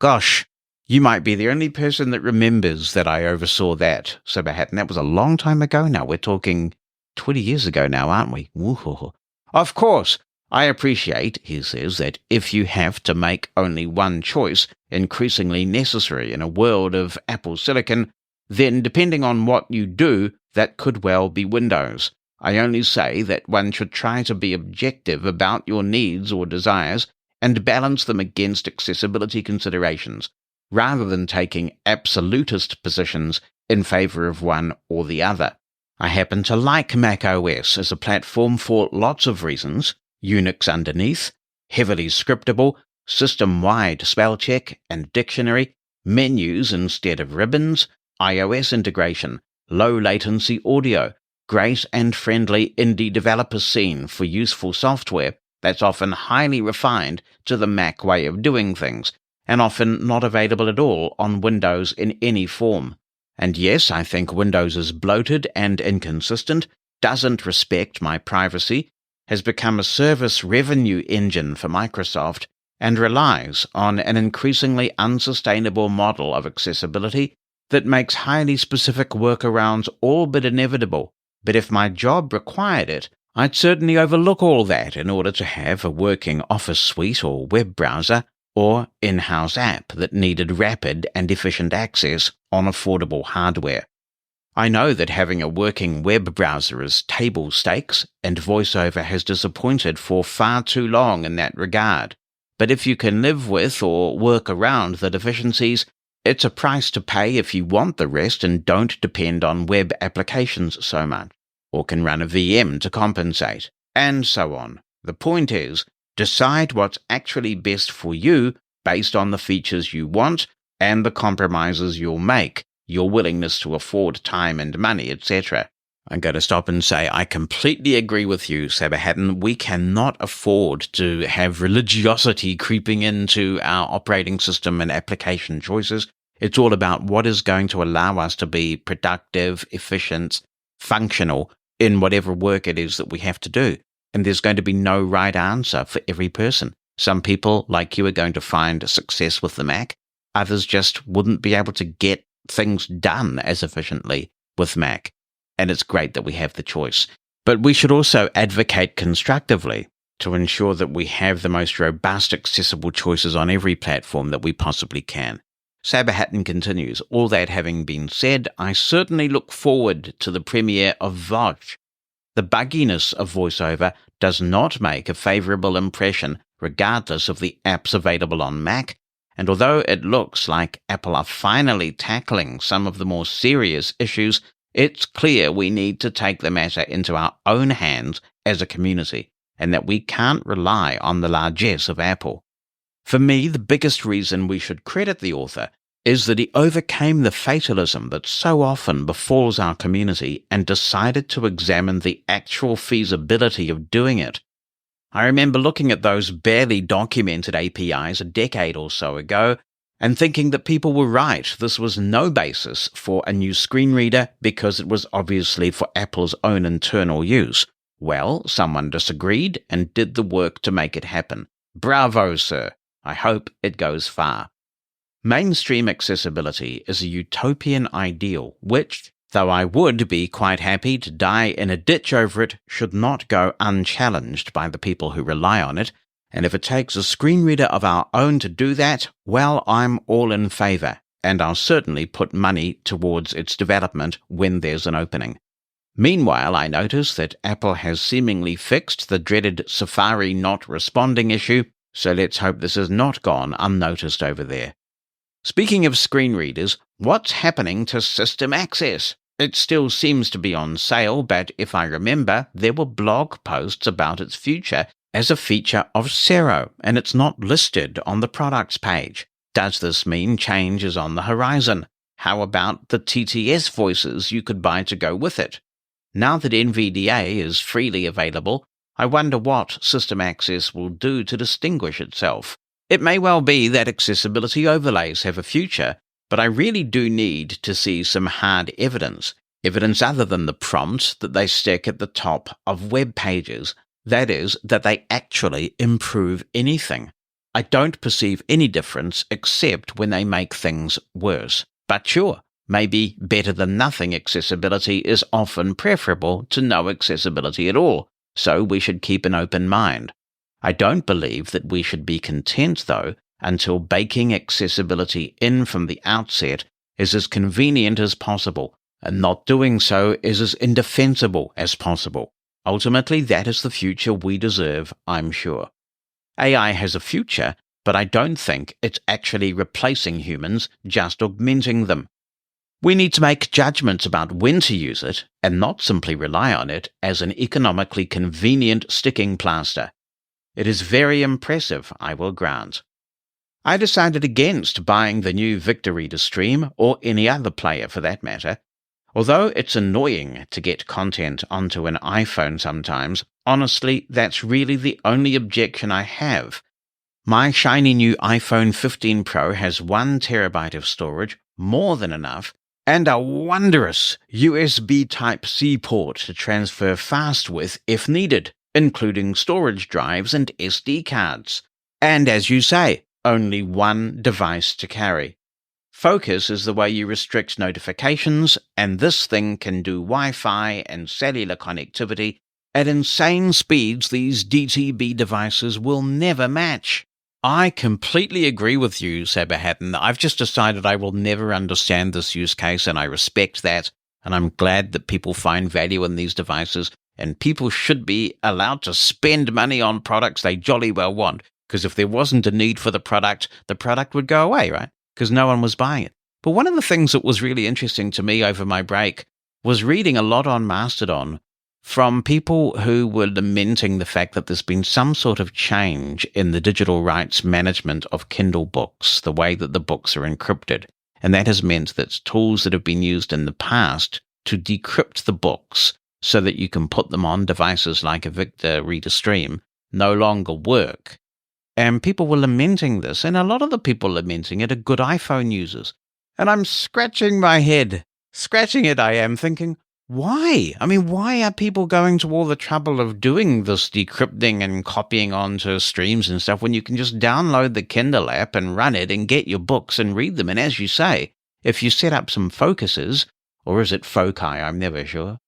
[SPEAKER 2] Gosh, you might be the only person that remembers that I oversaw that, Saberhatton. That was a long time ago now. We're talking 20 years ago now, aren't we? Woo-hoo-hoo. Of course, I appreciate, he says, that if you have to make only one choice, increasingly necessary in a world of Apple Silicon, then depending on what you do, that could well be Windows. I only say that one should try to be objective about your needs or desires and balance them against accessibility considerations, rather than taking absolutist positions in favor of one or the other. I happen to like macOS as a platform for lots of reasons: Unix underneath, heavily scriptable, system-wide spell check and dictionary, menus instead of ribbons, iOS integration, low-latency audio, great and friendly indie developer scene for useful software that's often highly refined to the Mac way of doing things, and often not available at all on Windows in any form. And yes, I think Windows is bloated and inconsistent, doesn't respect my privacy, has become a service revenue engine for Microsoft, and relies on an increasingly unsustainable model of accessibility that makes highly specific workarounds all but inevitable. But if my job required it, I'd certainly overlook all that in order to have a working Office suite or web browser or in-house app that needed rapid and efficient access on affordable hardware. I know that having a working web browser is table stakes, and VoiceOver has disappointed for far too long in that regard. But if you can live with or work around the deficiencies, it's a price to pay if you want the rest and don't depend on web applications so much, or can run a VM to compensate, and so on. The point is, decide what's actually best for you based on the features you want and the compromises you'll make, your willingness to afford time and money, etc. I'm going to stop and say I completely agree with you, Saberhatton. We cannot afford to have religiosity creeping into our operating system and application choices. It's all about what is going to allow us to be productive, efficient, functional in whatever work it is that we have to do. And there's going to be no right answer for every person. Some people, like you, are going to find success with the Mac. Others just wouldn't be able to get things done as efficiently with Mac. And it's great that we have the choice. But we should also advocate constructively to ensure that we have the most robust, accessible choices on every platform that we possibly can. Saberhatton continues, all that having been said, I certainly look forward to the premiere of Vosh. The bugginess of VoiceOver does not make a favourable impression regardless of the apps available on Mac, and although it looks like Apple are finally tackling some of the more serious issues, it's clear we need to take the matter into our own hands as a community, and that we can't rely on the largesse of Apple. For me, the biggest reason we should credit the author is that he overcame the fatalism that so often befalls our community and decided to examine the actual feasibility of doing it. I remember looking at those barely documented APIs a decade or so ago and thinking that people were right. This was no basis for a new screen reader because it was obviously for Apple's own internal use. Well, someone disagreed and did the work to make it happen. Bravo, sir. I hope it goes far. Mainstream accessibility is a utopian ideal which, though I would be quite happy to die in a ditch over it, should not go unchallenged by the people who rely on it. And if it takes a screen reader of our own to do that, well, I'm all in favour, and I'll certainly put money towards its development when there's an opening. Meanwhile, I notice that Apple has seemingly fixed the dreaded Safari not responding issue, so let's hope this has not gone unnoticed over there. Speaking of screen readers, what's happening to System Access? It still seems to be on sale, but if I remember, there were blog posts about its future as a feature of Xero, and it's not listed on the products page. Does this mean change is on the horizon? How about the TTS voices you could buy to go with it? Now that NVDA is freely available, I wonder what System Access will do to distinguish itself. It may well be that accessibility overlays have a future, but I really do need to see some hard evidence other than the prompts that they stick at the top of web pages. That is, that they actually improve anything. I don't perceive any difference except when they make things worse. But sure, maybe better than nothing accessibility is often preferable to no accessibility at all, so we should keep an open mind. I don't believe that we should be content, though, until baking accessibility in from the outset is as convenient as possible, and not doing so is as indefensible as possible. Ultimately, that is the future we deserve, I'm sure. AI has a future, but I don't think it's actually replacing humans, just augmenting them. We need to make judgments about when to use it, and not simply rely on it as an economically convenient sticking plaster. It is very impressive, I will grant. I decided against buying the new Victor Reader Stream, or any other player for that matter. Although it's annoying to get content onto an iPhone sometimes, honestly, that's really the only objection I have. My shiny new iPhone 15 Pro has 1 terabyte of storage, more than enough, and a wondrous USB Type-C port to transfer fast with if needed, including storage drives and SD cards. And as you say, only 1 device to carry. Focus is the way you restrict notifications, and this thing can do Wi-Fi and cellular connectivity at insane speeds these DTB devices will never match. I completely agree with you, Saberhatton. I've just decided I will never understand this use case, and I respect that, and I'm glad that people find value in these devices, and people should be allowed to spend money on products they jolly well want, because if there wasn't a need for the product would go away, right? Because no one was buying it. But one of the things that was really interesting to me over my break was reading a lot on Mastodon from people who were lamenting the fact that there's been some sort of change in the digital rights management of Kindle books, the way that the books are encrypted. And that has meant that tools that have been used in the past to decrypt the books so that you can put them on devices like a Victor Reader Stream no longer work. And people were lamenting this, and a lot of the people lamenting it are good iPhone users. And I'm scratching my head, I am, thinking, why? I mean, why are people going to all the trouble of doing this decrypting and copying onto streams and stuff when you can just download the Kindle app and run it and get your books and read them? And as you say, if you set up some focuses, or is it foci, I'm never sure,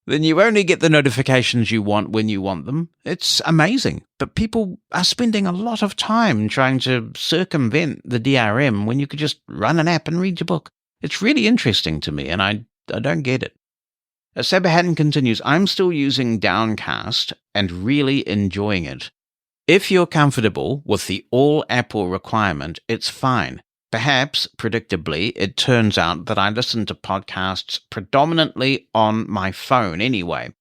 [SPEAKER 2] then you only get the notifications you want when you want them. It's amazing. But people are spending a lot of time trying to circumvent the DRM when you could just run an app and read your book. It's really interesting to me, and I don't get it. Sabahattin continues, I'm still using Downcast and really enjoying it. If you're comfortable with the all Apple requirement, it's fine. Perhaps, predictably, it turns out that I listen to podcasts predominantly on my phone anyway.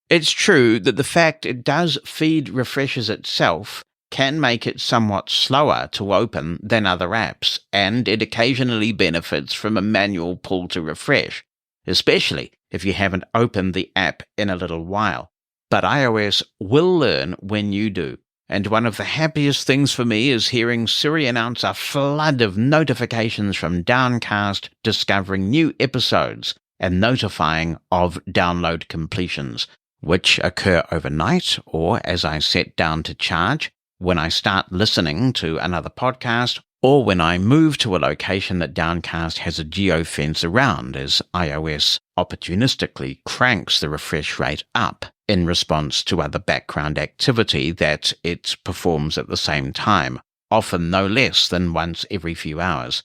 [SPEAKER 2] It's true that the fact it does feed refreshes itself can make it somewhat slower to open than other apps, and it occasionally benefits from a manual pull to refresh, especially if you haven't opened the app in a little while. But iOS will learn when you do. And one of the happiest things for me is hearing Siri announce a flood of notifications from Downcast discovering new episodes and notifying of download completions, which occur overnight or as I set down to charge, when I start listening to another podcast, or when I move to a location that Downcast has a geofence around, as iOS opportunistically cranks the refresh rate up in response to other background activity that it performs at the same time, often no less than once every few hours.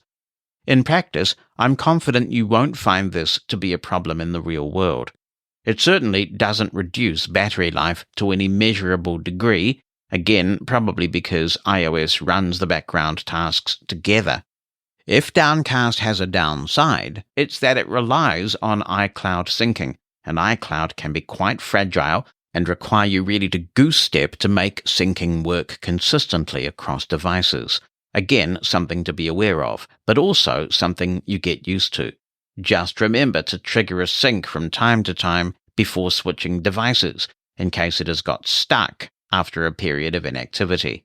[SPEAKER 2] In practice, I'm confident you won't find this to be a problem in the real world. It certainly doesn't reduce battery life to any measurable degree, again, probably because iOS runs the background tasks together. If Downcast has a downside, it's that it relies on iCloud syncing, and iCloud can be quite fragile and require you really to goose step to make syncing work consistently across devices. Again, something to be aware of, but also something you get used to. Just remember to trigger a sync from time to time before switching devices, in case it has got stuck after a period of inactivity.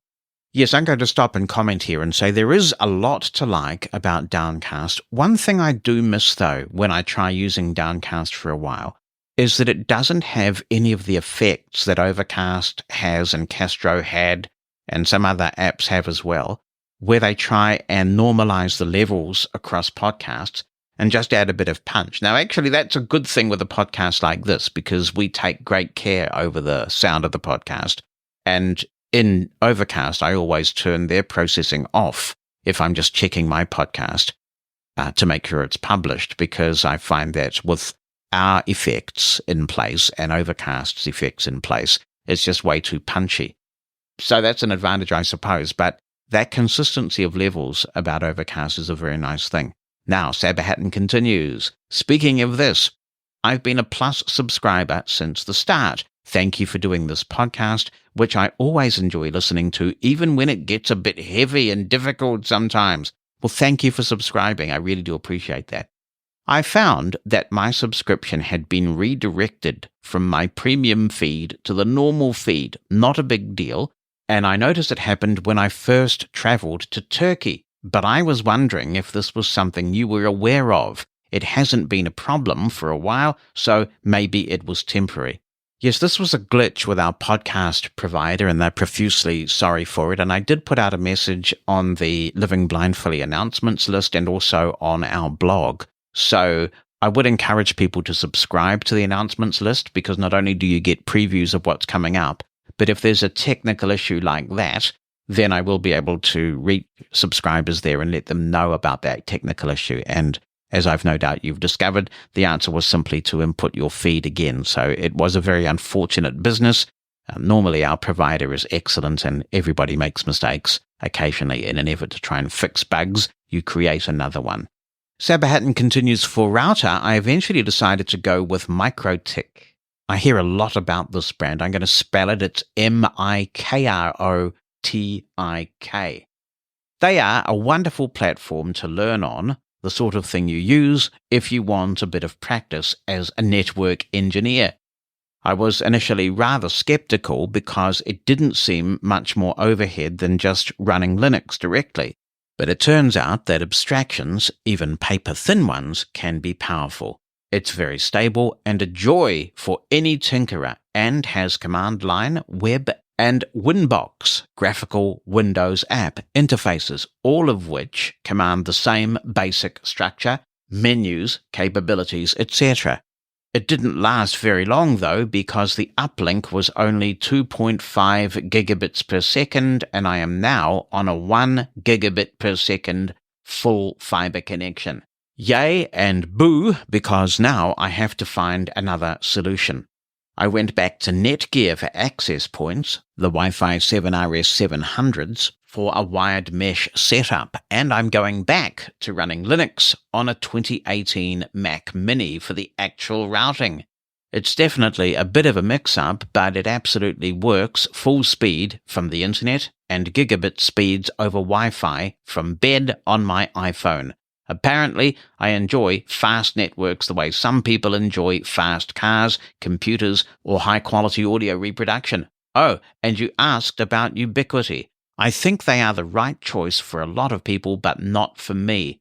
[SPEAKER 2] Yes, I'm going to stop and comment here and say there is a lot to like about Downcast. One thing I do miss, though, when I try using Downcast for a while, is that it doesn't have any of the effects that Overcast has and Castro had, and some other apps have as well, where they try and normalize the levels across podcasts and just add a bit of punch. Now, actually, that's a good thing with a podcast like this, because we take great care over the sound of the podcast. And in Overcast, I always turn their processing off if I'm just checking my podcast to make sure it's published, because I find that with our effects in place and Overcast's effects in place, it's just way too punchy. So that's an advantage, I suppose, but that consistency of levels about Overcast is a very nice thing. Now, Sabahattin continues, speaking of this, I've been a Plus subscriber since the start. Thank you for doing this podcast, which I always enjoy listening to, even when it gets a bit heavy and difficult sometimes. Well, thank you for subscribing. I really do appreciate that. I found that my subscription had been redirected from my premium feed to the normal feed, not a big deal, and I noticed it happened when I first traveled to Turkey. But I was wondering if this was something you were aware of. It hasn't been a problem for a while, so maybe it was temporary. Yes, this was a glitch with our podcast provider, and they're profusely sorry for it. And I did put out a message on the Living Blindfully announcements list and also on our blog. So I would encourage people to subscribe to the announcements list, because not only do you get previews of what's coming up, but if there's a technical issue like that, then I will be able to reach subscribers there and let them know about that technical issue. And as I've no doubt you've discovered, the answer was simply to input your feed again. So it was a very unfortunate business. Normally our provider is excellent and everybody makes mistakes. Occasionally, in an effort to try and fix bugs, you create another one. Sabahattin continues, for router, I eventually decided to go with MikroTik. I hear a lot about this brand. I'm going to spell it. It's MikroTik. They are a wonderful platform to learn on, the sort of thing you use if you want a bit of practice as a network engineer. I was initially rather skeptical because it didn't seem much more overhead than just running Linux directly, but it turns out that abstractions, even paper-thin ones, can be powerful. It's very stable and a joy for any tinkerer, and has command line, web, and Winbox graphical Windows app interfaces, all of which command the same basic structure, menus, capabilities, etc. It didn't last very long though, because the uplink was only 2.5 gigabits per second, and I am now on a 1 gigabit per second full fiber connection. Yay and boo, because now I have to find another solution. I went back to Netgear for access points, the Wi-Fi 7RS 700s, for a wired mesh setup, and I'm going back to running Linux on a 2018 Mac Mini for the actual routing. It's definitely a bit of a mix-up, but it absolutely works full speed from the internet and gigabit speeds over Wi-Fi from bed on my iPhone. Apparently, I enjoy fast networks the way some people enjoy fast cars, computers, or high-quality audio reproduction. Oh, and you asked about Ubiquiti. I think they are the right choice for a lot of people, but not for me.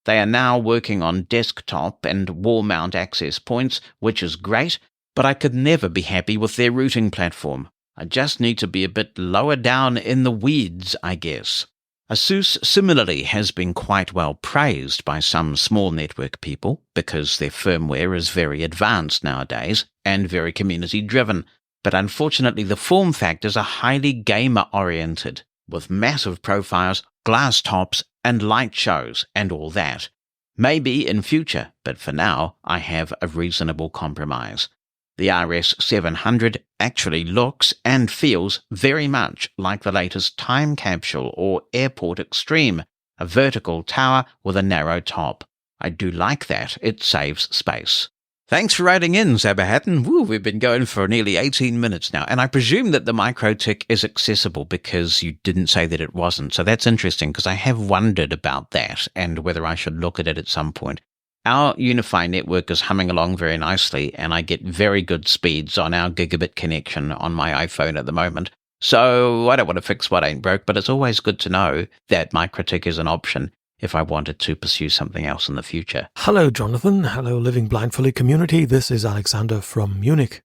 [SPEAKER 2] They are now working on desktop and wall mount access points, which is great, but I could never be happy with their routing platform. I just need to be a bit lower down in the weeds, I guess. ASUS similarly has been quite well praised by some small network people because their firmware is very advanced nowadays and very community-driven, but unfortunately the form factors are highly gamer-oriented, with massive profiles, glass tops, and light shows, and all that. Maybe in future, but for now I have a reasonable compromise. The RS700 actually looks and feels very much like the latest Time Capsule or Airport Extreme, a vertical tower with a narrow top. I do like that, it saves space. Thanks for writing in, Zabahatton. Woo, we've been going for nearly 18 minutes now, and I presume that the MikroTik is accessible because you didn't say that it wasn't, so that's interesting because I have wondered about that and whether I should look at it at some point. Our Unify network is humming along very nicely, and I get very good speeds on our gigabit connection on my iPhone at the moment. So I don't want to fix what ain't broke, but it's always good to know that MikroTik is an option if I wanted to pursue something else in the future.
[SPEAKER 4] Hello, Jonathan. Hello, Living Blindfully community. This is Alexander from Munich.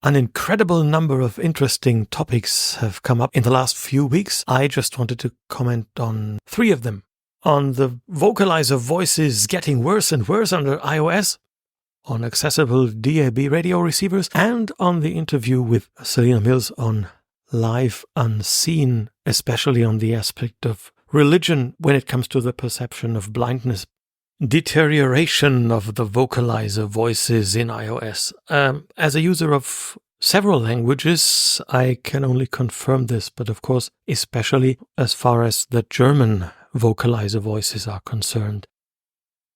[SPEAKER 4] An incredible number of interesting topics have come up in the last few weeks. I just wanted to comment on 3 of them. On the Vocalizer voices getting worse and worse under iOS, on accessible DAB radio receivers, and on the interview with Selena Mills on Live Unseen, especially on the aspect of religion when it comes to the perception of blindness. Deterioration of the Vocalizer voices in iOS. As a user of several languages, I can only confirm this, but of course, especially as far as the German Vocalizer voices are concerned.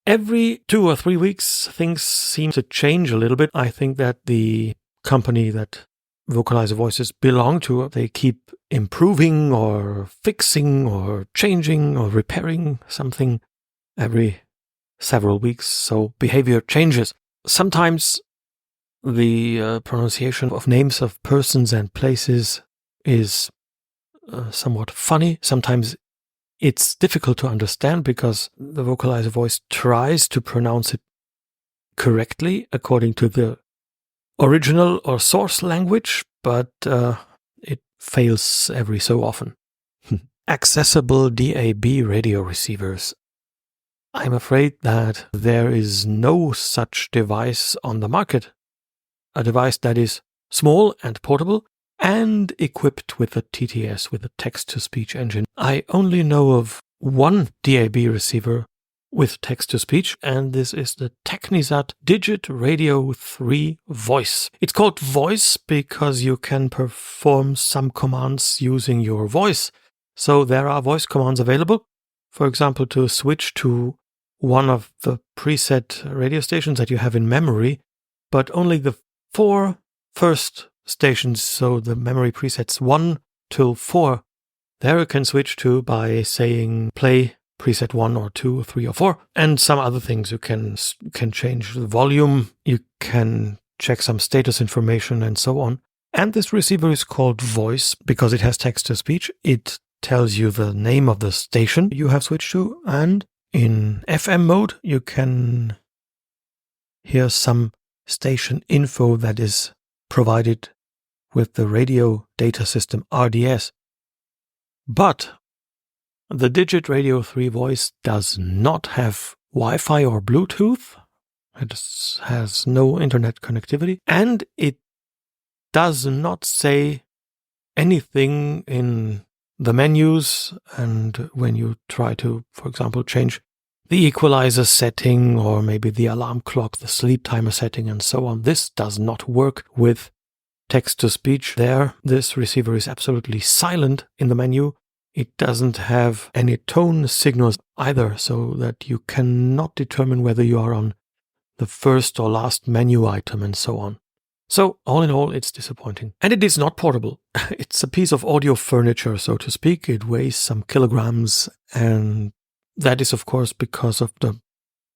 [SPEAKER 4] Every 2 or 3 weeks, things seem to change a little bit. I think that the company that Vocalizer voices belong to, they keep improving or fixing or changing or repairing something every several weeks, so behavior changes. Sometimes the pronunciation of names of persons and places is somewhat funny. Sometimes it's difficult to understand because the Vocalizer voice tries to pronounce it correctly according to the original or source language, but it fails every so often. Accessible DAB radio receivers. I'm afraid that there is no such device on the market. A device that is small and portable and equipped with a TTS, with a text-to-speech engine. I only know of one DAB receiver with text-to-speech, and this is the Technisat Digit Radio 3 Voice. It's called Voice because you can perform some commands using your voice. So there are voice commands available, for example, to switch to one of the preset radio stations that you have in memory, but only the 4 first stations, so the memory presets 1 till 4, there you can switch to by saying play preset 1 or 2 or 3 or 4, and some other things. You can change the volume, you can check some status information and so on. And this receiver is called voice because it has text-to-speech. It tells you the name of the station you have switched to, and in FM mode you can hear some station info that is provided with the radio data system RDS. But the Digit Radio 3 voice does not have Wi-Fi or Bluetooth. It has no internet connectivity, and it does not say anything in the menus. And when you try to, for example, change the equalizer setting or maybe the alarm clock, the sleep timer setting, and so on, this does not work with text-to-speech. There, this receiver is absolutely silent in the menu. It doesn't have any tone signals either, so that you cannot determine whether you are on the first or last menu item and so on. So, all in all, it's disappointing. And it is not portable. It's a piece of audio furniture, so to speak. It weighs some kilograms, and that is, of course, because of the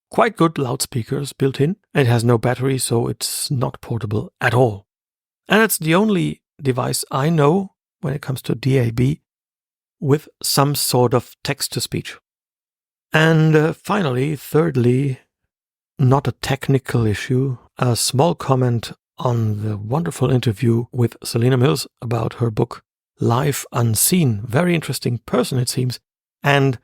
[SPEAKER 4] quite good loudspeakers built in. It has no battery, so it's not portable at all. And it's the only device I know when it comes to DAB with some sort of text-to-speech. And finally, thirdly, not a technical issue, a small comment on the wonderful interview with Selena Mills about her book Life Unseen. Very interesting person, it seems. And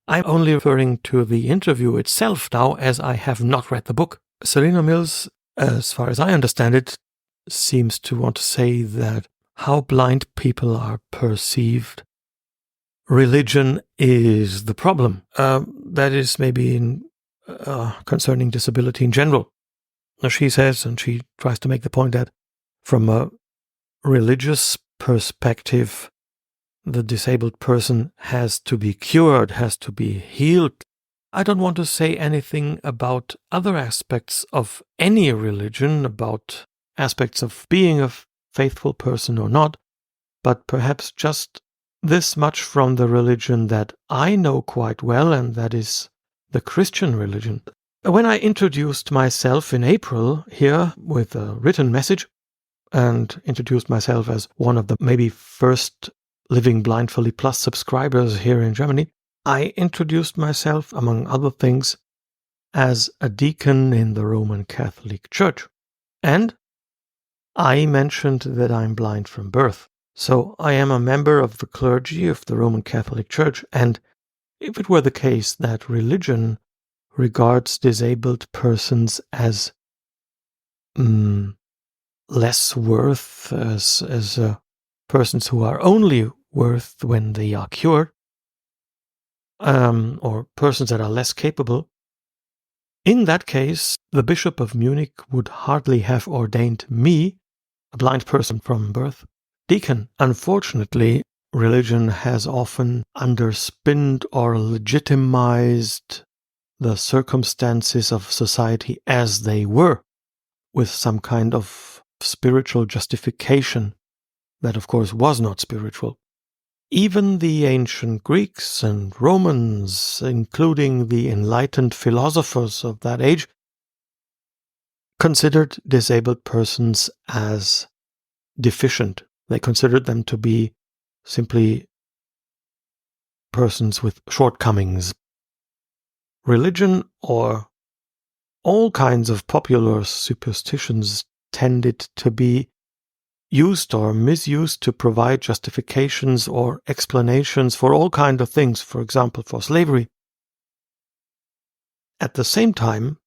[SPEAKER 4] I'm only referring to the interview itself now, as I have not read the book. Selena Mills, as far as I understand it, seems to want to say that how blind people are perceived, religion is the problem. That is maybe concerning disability in general. She says, and she tries to make the point that from a religious perspective, the disabled person has to be cured, has to be healed. I don't want to say anything about other aspects of any religion, about aspects of being a faithful person or not, but perhaps just this much from the religion that I know quite well, and that is the Christian religion. When I introduced myself in April here with a written message and introduced myself as one of the maybe first Living Blindfully Plus subscribers here in Germany, I introduced myself, among other things, as a deacon in the Roman Catholic Church. And I mentioned that I'm blind from birth. So I am a member of the clergy of the Roman Catholic Church, and if it were the case that religion regards disabled persons as less worth, as persons who are only worth when they are cured, or persons that are less capable, in that case, the Bishop of Munich would hardly have ordained me, a blind person from birth, deacon. Unfortunately, religion has often underspinned or legitimized the circumstances of society as they were, with some kind of spiritual justification that, of course, was not spiritual. Even the ancient Greeks and Romans, including the enlightened philosophers of that age, considered disabled persons as deficient. They considered them to be simply persons with shortcomings. Religion or all kinds of popular superstitions tended to be used or misused to provide justifications or explanations for all kinds of things, for example, for slavery. At the same time,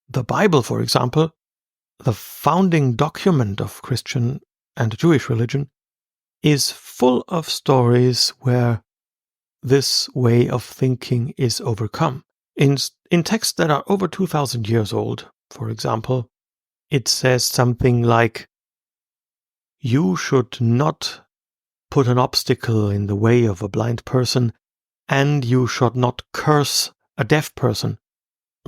[SPEAKER 4] the Bible, for example, the founding document of Christian and Jewish religion, is full of stories where this way of thinking is overcome. In texts that are over 2,000 years old, for example, it says something like, "You should not put an obstacle in the way of a blind person, and you should not curse a deaf person,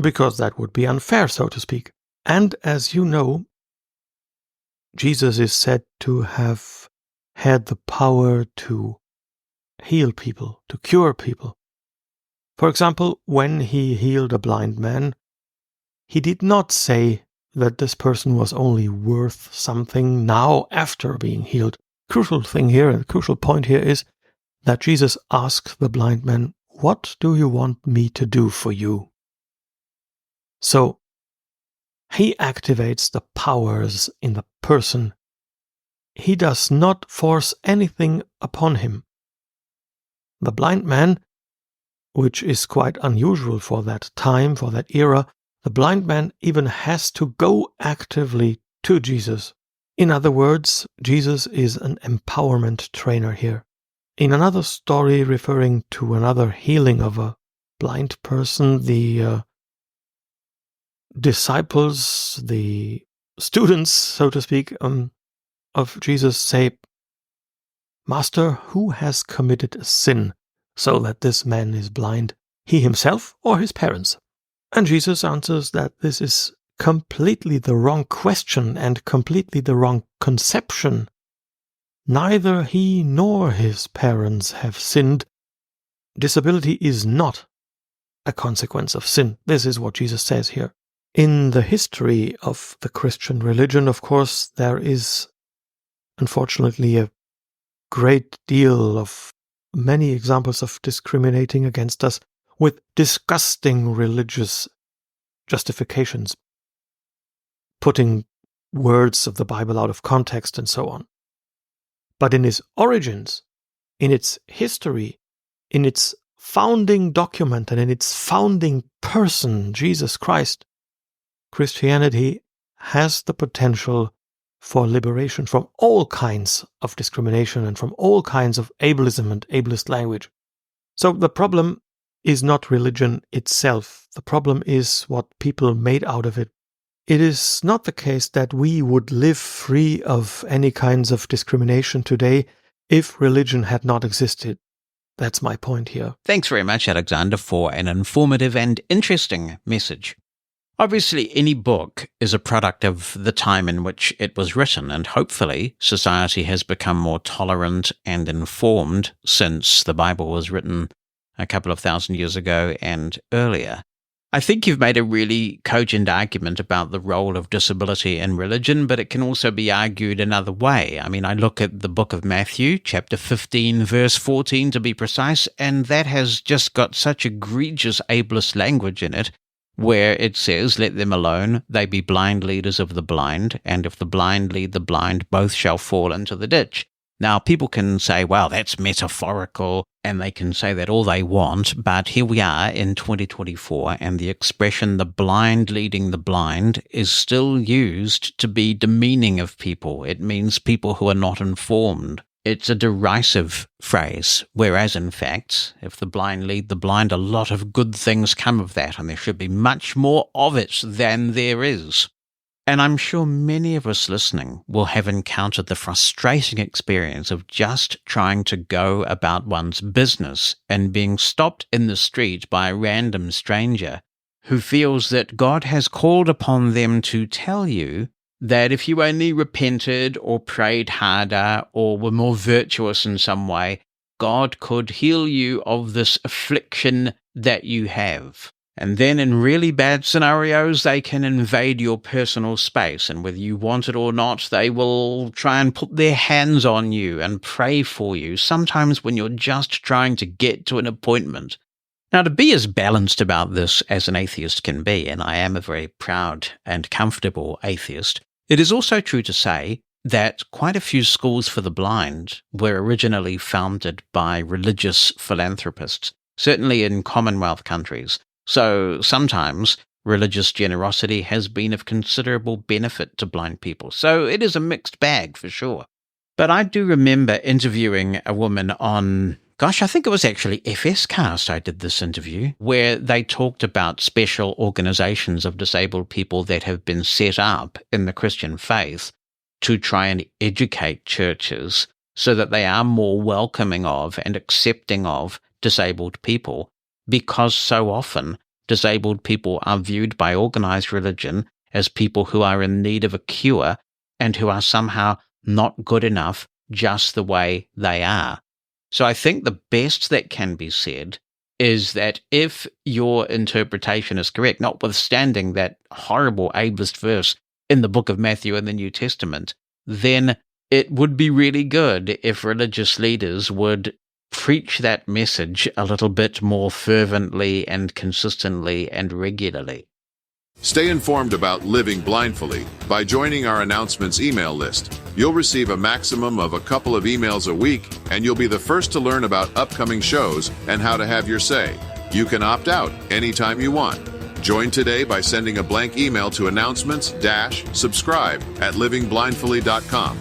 [SPEAKER 4] because that would be unfair, so to speak." And as you know, Jesus is said to have had the power to heal people, to cure people. For example, when he healed a blind man, he did not say that this person was only worth something now after being healed. Crucial thing here, the crucial point here is that Jesus asked the blind man, "What do you want me to do for you?" So he activates the powers in the person. He does not force anything upon him. The blind man, which is quite unusual for that time, for that era, the blind man even has to go actively to Jesus. In other words, Jesus is an empowerment trainer here. In another story referring to another healing of a blind person, the disciples, the students, so to speak, of Jesus say, "Master, who has committed a sin so that this man is blind, he himself or his parents?" And Jesus answers that this is completely the wrong question and completely the wrong conception. Neither he nor his parents have sinned. Disability is not a consequence of sin. This is what Jesus says here. In the history of the Christian religion, of course, there is unfortunately a great deal of many examples of discriminating against us with disgusting religious justifications, putting words of the Bible out of context and so on. But in its origins, in its history, in its founding document and in its founding person, Jesus Christ, Christianity has the potential for liberation from all kinds of discrimination and from all kinds of ableism and ableist language. So the problem is not religion itself. The problem is what people made out of it. It is not the case that we would live free of any kinds of discrimination today if religion had not existed. That's my point here.
[SPEAKER 2] Thanks very much, Alexander, for an informative and interesting message. Obviously, any book is a product of the time in which it was written, and hopefully society has become more tolerant and informed since the Bible was written a couple of thousand years ago and earlier. I think you've made a really cogent argument about the role of disability in religion, but it can also be argued another way. I mean, I look at the book of Matthew, chapter 15, verse 14 to be precise, and that has just got such egregious ableist language in it, where it says, "Let them alone, they be blind leaders of the blind, and if the blind lead the blind, both shall fall into the ditch." Now, people can say, well, that's metaphorical, and they can say that all they want, but here we are in 2024, and the expression "the blind leading the blind" is still used to be demeaning of people. It means people who are not informed. It's a derisive phrase, whereas in fact, if the blind lead the blind, a lot of good things come of that, and there should be much more of it than there is. And I'm sure many of us listening will have encountered the frustrating experience of just trying to go about one's business and being stopped in the street by a random stranger who feels that God has called upon them to tell you that if you only repented or prayed harder or were more virtuous in some way, God could heal you of this affliction that you have. And then in really bad scenarios, they can invade your personal space, and whether you want it or not, they will try and put their hands on you and pray for you, sometimes when you're just trying to get to an appointment. Now, to be as balanced about this as an atheist can be, and I am a very proud and comfortable atheist, it is also true to say that quite a few schools for the blind were originally founded by religious philanthropists, certainly in Commonwealth countries. So sometimes religious generosity has been of considerable benefit to blind people. So it is a mixed bag for sure. But I do remember interviewing a woman on, I think it was actually FScast I did this interview, where they talked about special organizations of disabled people that have been set up in the Christian faith to try and educate churches so that they are more welcoming of and accepting of disabled people, because so often disabled people are viewed by organized religion as people who are in need of a cure and who are somehow not good enough just the way they are. So I think the best that can be said is that if your interpretation is correct, notwithstanding that horrible ableist verse in the book of Matthew in the New Testament, then it would be really good if religious leaders would preach that message a little bit more fervently and consistently and regularly.
[SPEAKER 1] Stay informed about living blindfully by joining our announcements email list. You'll receive a maximum of a couple of emails a week, and you'll be the first to learn about upcoming shows and how to have your say. You can opt out anytime you want. Join today by sending a blank email to announcements-subscribe@livingblindfully.com.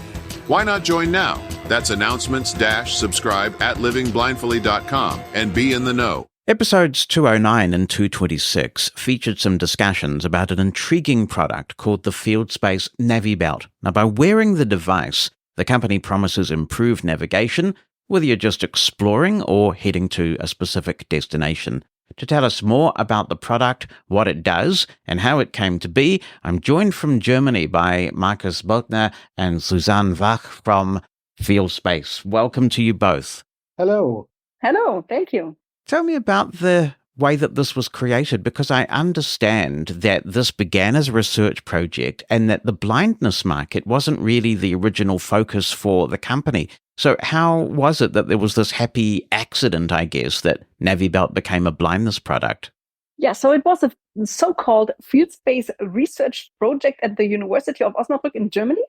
[SPEAKER 1] Why not join now? That's announcements-subscribe@livingblindfully.com and be in the know.
[SPEAKER 2] Episodes 209 and 226 featured some discussions about an intriguing product called the Feelspace Navibelt. Now, by wearing the device, the company promises improved navigation, whether you're just exploring or heading to a specific destination. To tell us more about the product, what it does, and how it came to be, I'm joined from Germany by Markus Bogner and Susanne Wach from Feelspace. Welcome to you both.
[SPEAKER 5] Hello.
[SPEAKER 6] Hello, thank you.
[SPEAKER 2] Tell me about the way that this was created, because I understand that this began as a research project and that the blindness market wasn't really the original focus for the company. So how was it that there was this happy accident, I guess, that Navibelt became a blindness product?
[SPEAKER 6] Yeah, so it was a so-called Feelspace research project at the University of Osnabrück in Germany.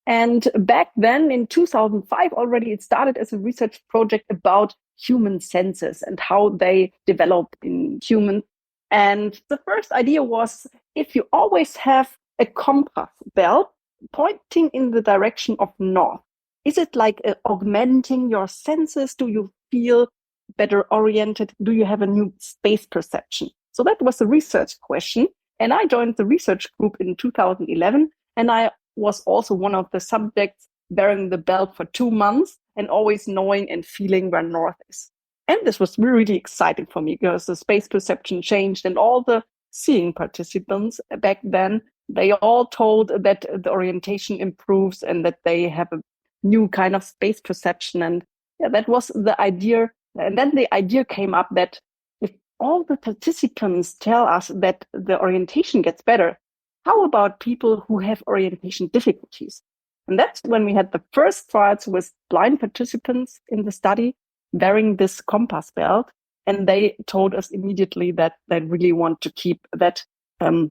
[SPEAKER 6] And back then in 2005 already, it started as a research project about human senses and how they develop in humans. And the first idea was, if you always have a compass belt pointing in the direction of north, is it like augmenting your senses? Do you feel better oriented? Do you have a new space perception? So that was the research question. And I joined the research group in 2011. And I was also one of the subjects wearing the belt for 2 months and always knowing and feeling where north is. And this was really exciting for me because the space perception changed, and all the seeing participants back then, they all told that the orientation improves and that they have a new kind of space perception. And yeah, that was the idea. And then the idea came up that if all the participants tell us that the orientation gets better, how about people who have orientation difficulties? And that's when we had the first trials with blind participants in the study wearing this compass belt. And they told us immediately that they really want to keep that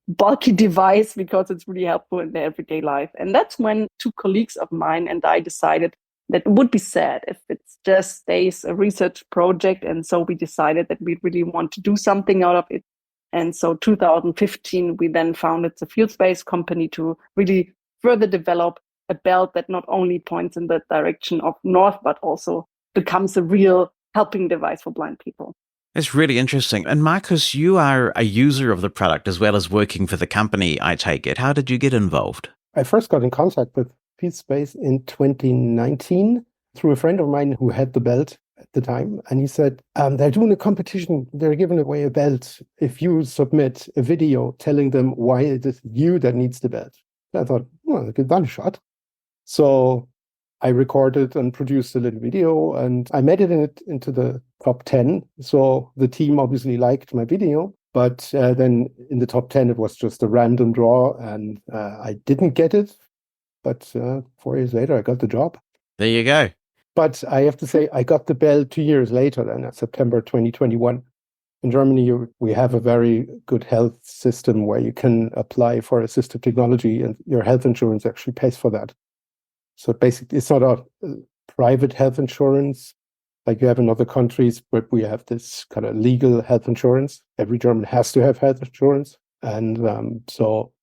[SPEAKER 6] bulky device because it's really helpful in their everyday life. And that's when 2 colleagues of mine and I decided that it would be sad if it just stays a research project. And so we decided that we really want to do something out of it. And so 2015, we then founded the Feelspace company to really further develop a belt that not only points in the direction of north, but also becomes a real helping device for blind people.
[SPEAKER 2] It's really interesting. And Markus, you are a user of the product as well as working for the company, I take it. How did you get involved?
[SPEAKER 5] I first got in contact with Feelspace in 2019 through a friend of mine who had the belt at the time. And he said, they're doing a competition. They're giving away a belt if you submit a video telling them why it is you that needs the belt. I thought, well, I'll give that a shot. So I recorded and produced a little video, and I made it into the top 10. So the team obviously liked my video, but then in the top 10, it was just a random draw, and I didn't get it. But 4 years later, I got the job.
[SPEAKER 2] There you go.
[SPEAKER 5] But I have to say, I got the belt 2 years later, then September 2021. In Germany, we have a very good health system where you can apply for assistive technology, and your health insurance actually pays for that. So basically, it's not a private health insurance like you have in other countries, but we have this kind of legal health insurance. Every German has to have health insurance. And so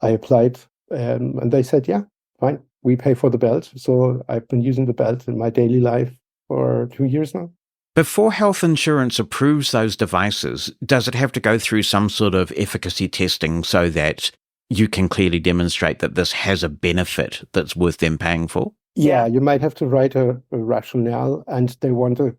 [SPEAKER 5] I applied, and they said, yeah, fine, we pay for the belt. So I've been using the belt in my daily life for 2 years now.
[SPEAKER 2] Before health insurance approves those devices, does it have to go through some sort of efficacy testing so that you can clearly demonstrate that this has a benefit that's worth them paying for?
[SPEAKER 5] Yeah, you might have to write a rationale, and they want to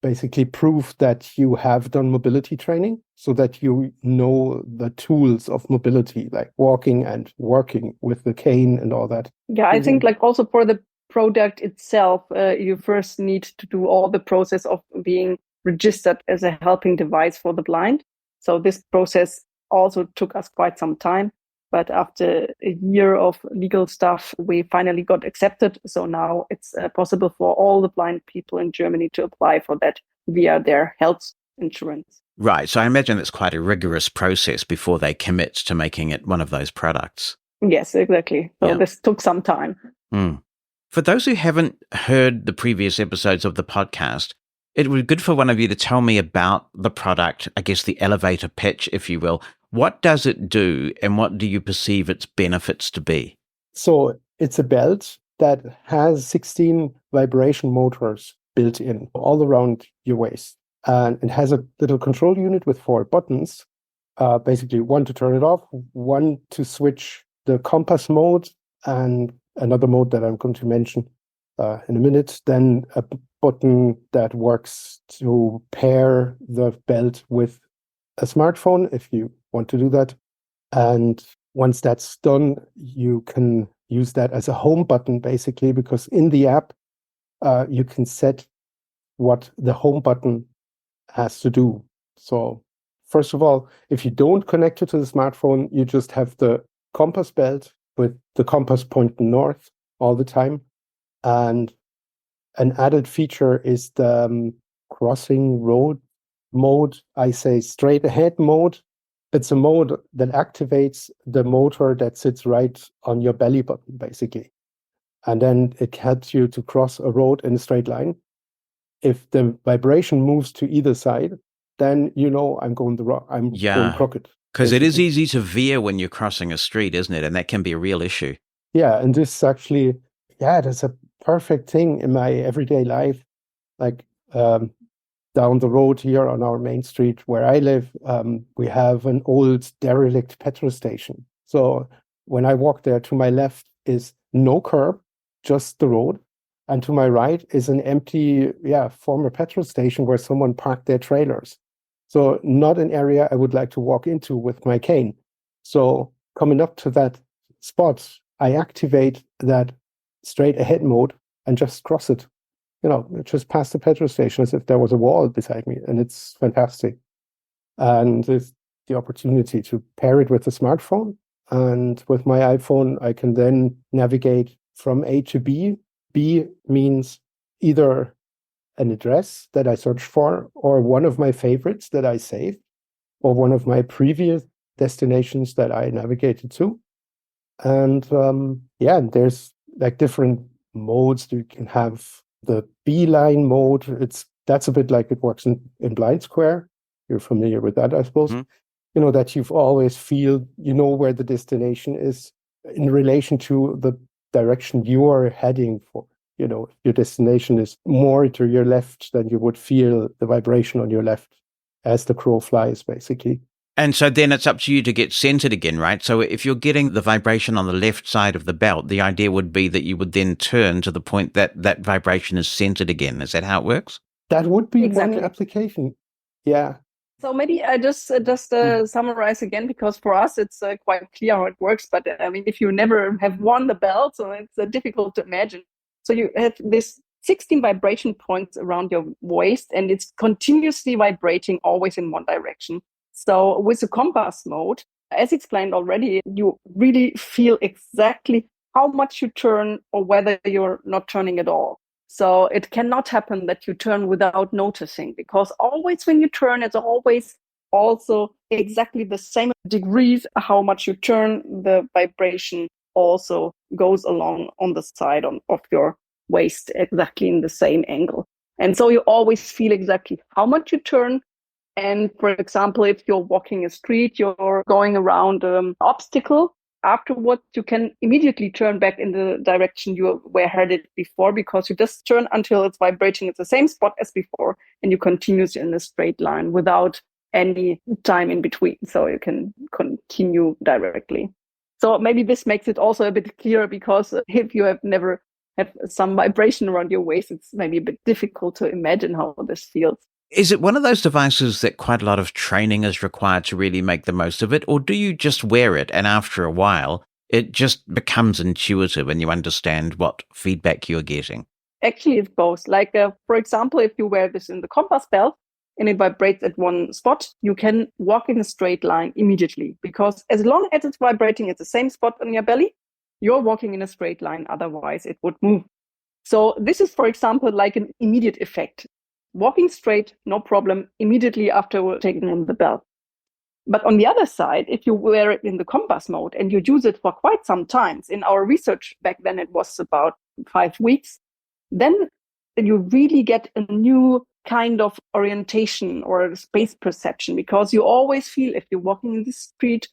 [SPEAKER 5] basically prove that you have done mobility training so that you know the tools of mobility, like walking and working with the cane and all that.
[SPEAKER 6] Yeah, I think like also for the product itself, you first need to do all the process of being registered as a helping device for the blind. So this process also took us quite some time. But after a year of legal stuff, we finally got accepted. So now it's possible for all the blind people in Germany to apply for that via their health insurance.
[SPEAKER 2] Right. So I imagine it's quite a rigorous process before they commit to making it one of those products.
[SPEAKER 6] Yes, exactly. So this took some time.
[SPEAKER 2] Mm. For those who haven't heard the previous episodes of the podcast, it would be good for one of you to tell me about the product, I guess the elevator pitch, if you will. What does it do and what do you perceive its benefits to be?
[SPEAKER 5] So it's a belt that has 16 vibration motors built in all around your waist. And it has a little control unit with 4 buttons, basically one to turn it off, one to switch the compass mode, and another mode that I'm going to mention in a minute. Then a button that works to pair the belt with a smartphone if you want to do that. And once that's done, you can use that as a home button, basically, because in the app, you can set what the home button has to do. So first of all, if you don't connect it to the smartphone, you just have the compass belt with the compass pointing north all the time. And an added feature is the crossing road mode. I say straight ahead mode. It's a mode that activates the motor that sits right on your belly button, basically. And then it helps you to cross a road in a straight line. If the vibration moves to either side, then you know I'm going going crooked.
[SPEAKER 2] Because it is easy to veer when you're crossing a street, isn't it? And that can be a real issue.
[SPEAKER 5] Yeah, and this actually, that's a perfect thing in my everyday life. Like down the road here on our main street where I live, we have an old derelict petrol station. So when I walk there, to my left is no curb, just the road. And to my right is an empty, former petrol station where someone parked their trailers. So not an area I would like to walk into with my cane. So coming up to that spot, I activate that straight ahead mode and just cross it. Just past the petrol station as if there was a wall beside me. And it's fantastic. And it's the opportunity to pair it with a smartphone. And with my iPhone, I can then navigate from A to B. B means either an address that I search for, or one of my favorites that I saved, or one of my previous destinations that I navigated to. And there's like different modes. You can have the beeline mode. That's a bit like it works in Blind Square. You're familiar with that, I suppose. Mm-hmm. That you've always feel, where the destination is in relation to the direction you are heading for. If your destination is more to your left, then you would feel the vibration on your left as the crow flies, basically.
[SPEAKER 2] And so then it's up to you to get centered again, right? So if you're getting the vibration on the left side of the belt, the idea would be that you would then turn to the point that that vibration is centered again. Is that how it works?
[SPEAKER 5] That would be one application. Yeah.
[SPEAKER 6] So maybe I just summarize again, because for us it's quite clear how it works. But I mean, if you never have worn the belt, so it's difficult to imagine. So you have this 16 vibration points around your waist, and it's continuously vibrating always in one direction. So with the compass mode, as explained already, you really feel exactly how much you turn or whether you're not turning at all. So it cannot happen that you turn without noticing, because always when you turn, it's always also exactly the same degrees how much you turn. The vibration also goes along on the side of your waist, exactly in the same angle. And so you always feel exactly how much you turn. And for example, if you're walking a street, you're going around an obstacle, afterwards you can immediately turn back in the direction you were headed before, because you just turn until it's vibrating at the same spot as before, and you continue in a straight line without any time in between. So you can continue directly. So maybe this makes it also a bit clearer, because if you have never had some vibration around your waist, it's maybe a bit difficult to imagine how this feels.
[SPEAKER 2] Is it one of those devices that quite a lot of training is required to really make the most of it? Or do you just wear it and after a while, it just becomes intuitive and you understand what feedback you're getting?
[SPEAKER 6] Actually, it's both. Like, for example, if you wear this in the compass belt, and it vibrates at one spot, you can walk in a straight line immediately, because as long as it's vibrating at the same spot on your belly, you're walking in a straight line. Otherwise, it would move. So this is, for example, like an immediate effect. Walking straight, no problem, immediately after taking on the belt. But on the other side, if you wear it in the compass mode and you use it for quite some time, in our research back then it was about 5 weeks, then you really get a new kind of orientation or space perception, because you always feel, if you're walking in the street,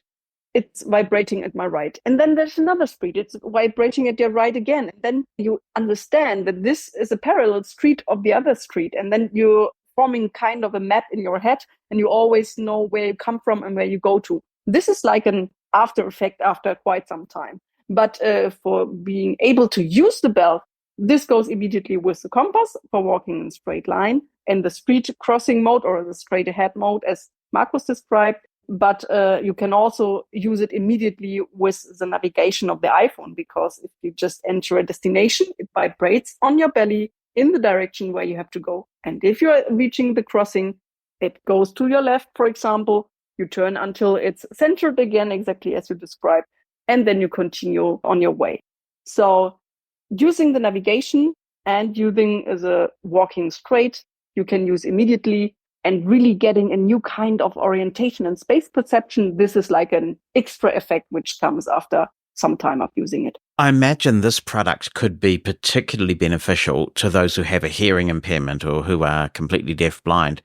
[SPEAKER 6] it's vibrating at my right. And then there's another street, it's vibrating at your right again. And then you understand that this is a parallel street of the other street. And then you're forming kind of a map in your head, and you always know where you come from and where you go to. This is like an after effect after quite some time. But for being able to use the belt, this goes immediately with the compass for walking in a straight line, and the street crossing mode or the straight ahead mode, as Markus described. But you can also use it immediately with the navigation of the iPhone, because if you just enter a destination, it vibrates on your belly in the direction where you have to go. And if you're reaching the crossing, it goes to your left, for example. You turn until it's centered again, exactly as you described, and then you continue on your way. So using the navigation and using the walking straight, you can use immediately, and really getting a new kind of orientation and space perception. This is like an extra effect which comes after some time of using it.
[SPEAKER 2] I imagine this product could be particularly beneficial to those who have a hearing impairment or who are completely deaf-blind,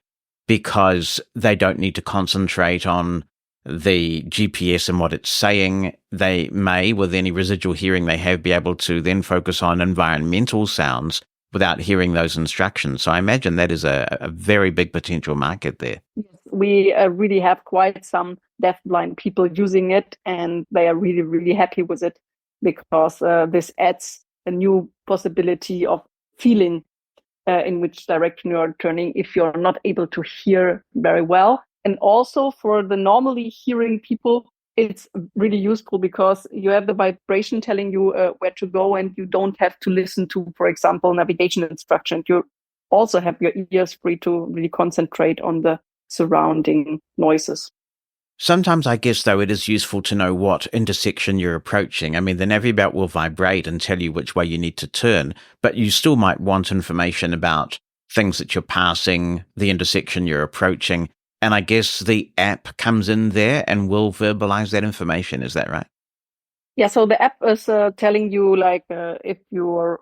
[SPEAKER 2] because they don't need to concentrate on the GPS and what it's saying. They may, with any residual hearing they have, be able to then focus on environmental sounds without hearing those instructions. So I imagine that is a very big potential market there.
[SPEAKER 6] Yes, we really have quite some deaf-blind people using it, and they are really, really happy with it, because this adds a new possibility of feeling in which direction you are turning if you're not able to hear very well. And also for the normally hearing people, it's really useful because you have the vibration telling you where to go, and you don't have to listen to, for example, navigation instructions. You also have your ears free to really concentrate on the surrounding noises.
[SPEAKER 2] Sometimes I guess, though, it is useful to know what intersection you're approaching. I mean, the Navibelt will vibrate and tell you which way you need to turn, but you still might want information about things that you're passing, the intersection you're approaching. And I guess the app comes in there and will verbalize that information. Is that right?
[SPEAKER 6] Yeah, so the app is telling you, like, if you're,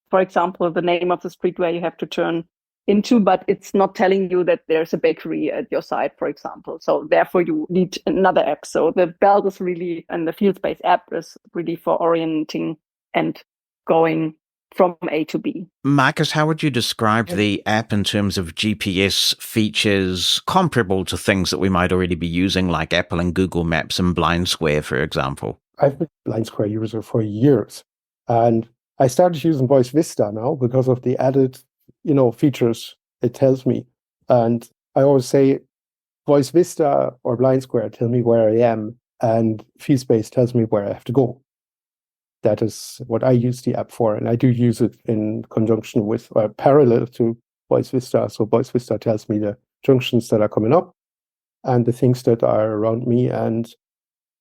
[SPEAKER 6] for example, the name of the street where you have to turn into, but it's not telling you that there's a bakery at your side, for example. So therefore you need another app. So the belt is really, and the Feelspace app is really for orienting and going from A to B.
[SPEAKER 2] Markus, how would you describe the app in terms of GPS features comparable to things that we might already be using, like Apple and Google Maps and Blind Square, for example?
[SPEAKER 5] I've been a Blind Square user for years, and I started using Voice Vista now because of the added features it tells me. And I always say Voice Vista or Blind Square tell me where I am, and Feelspace tells me where I have to go. That is what I use the app for, and I do use it in conjunction with parallel to Voice Vista. So Voice Vista tells me the junctions that are coming up and the things that are around me, and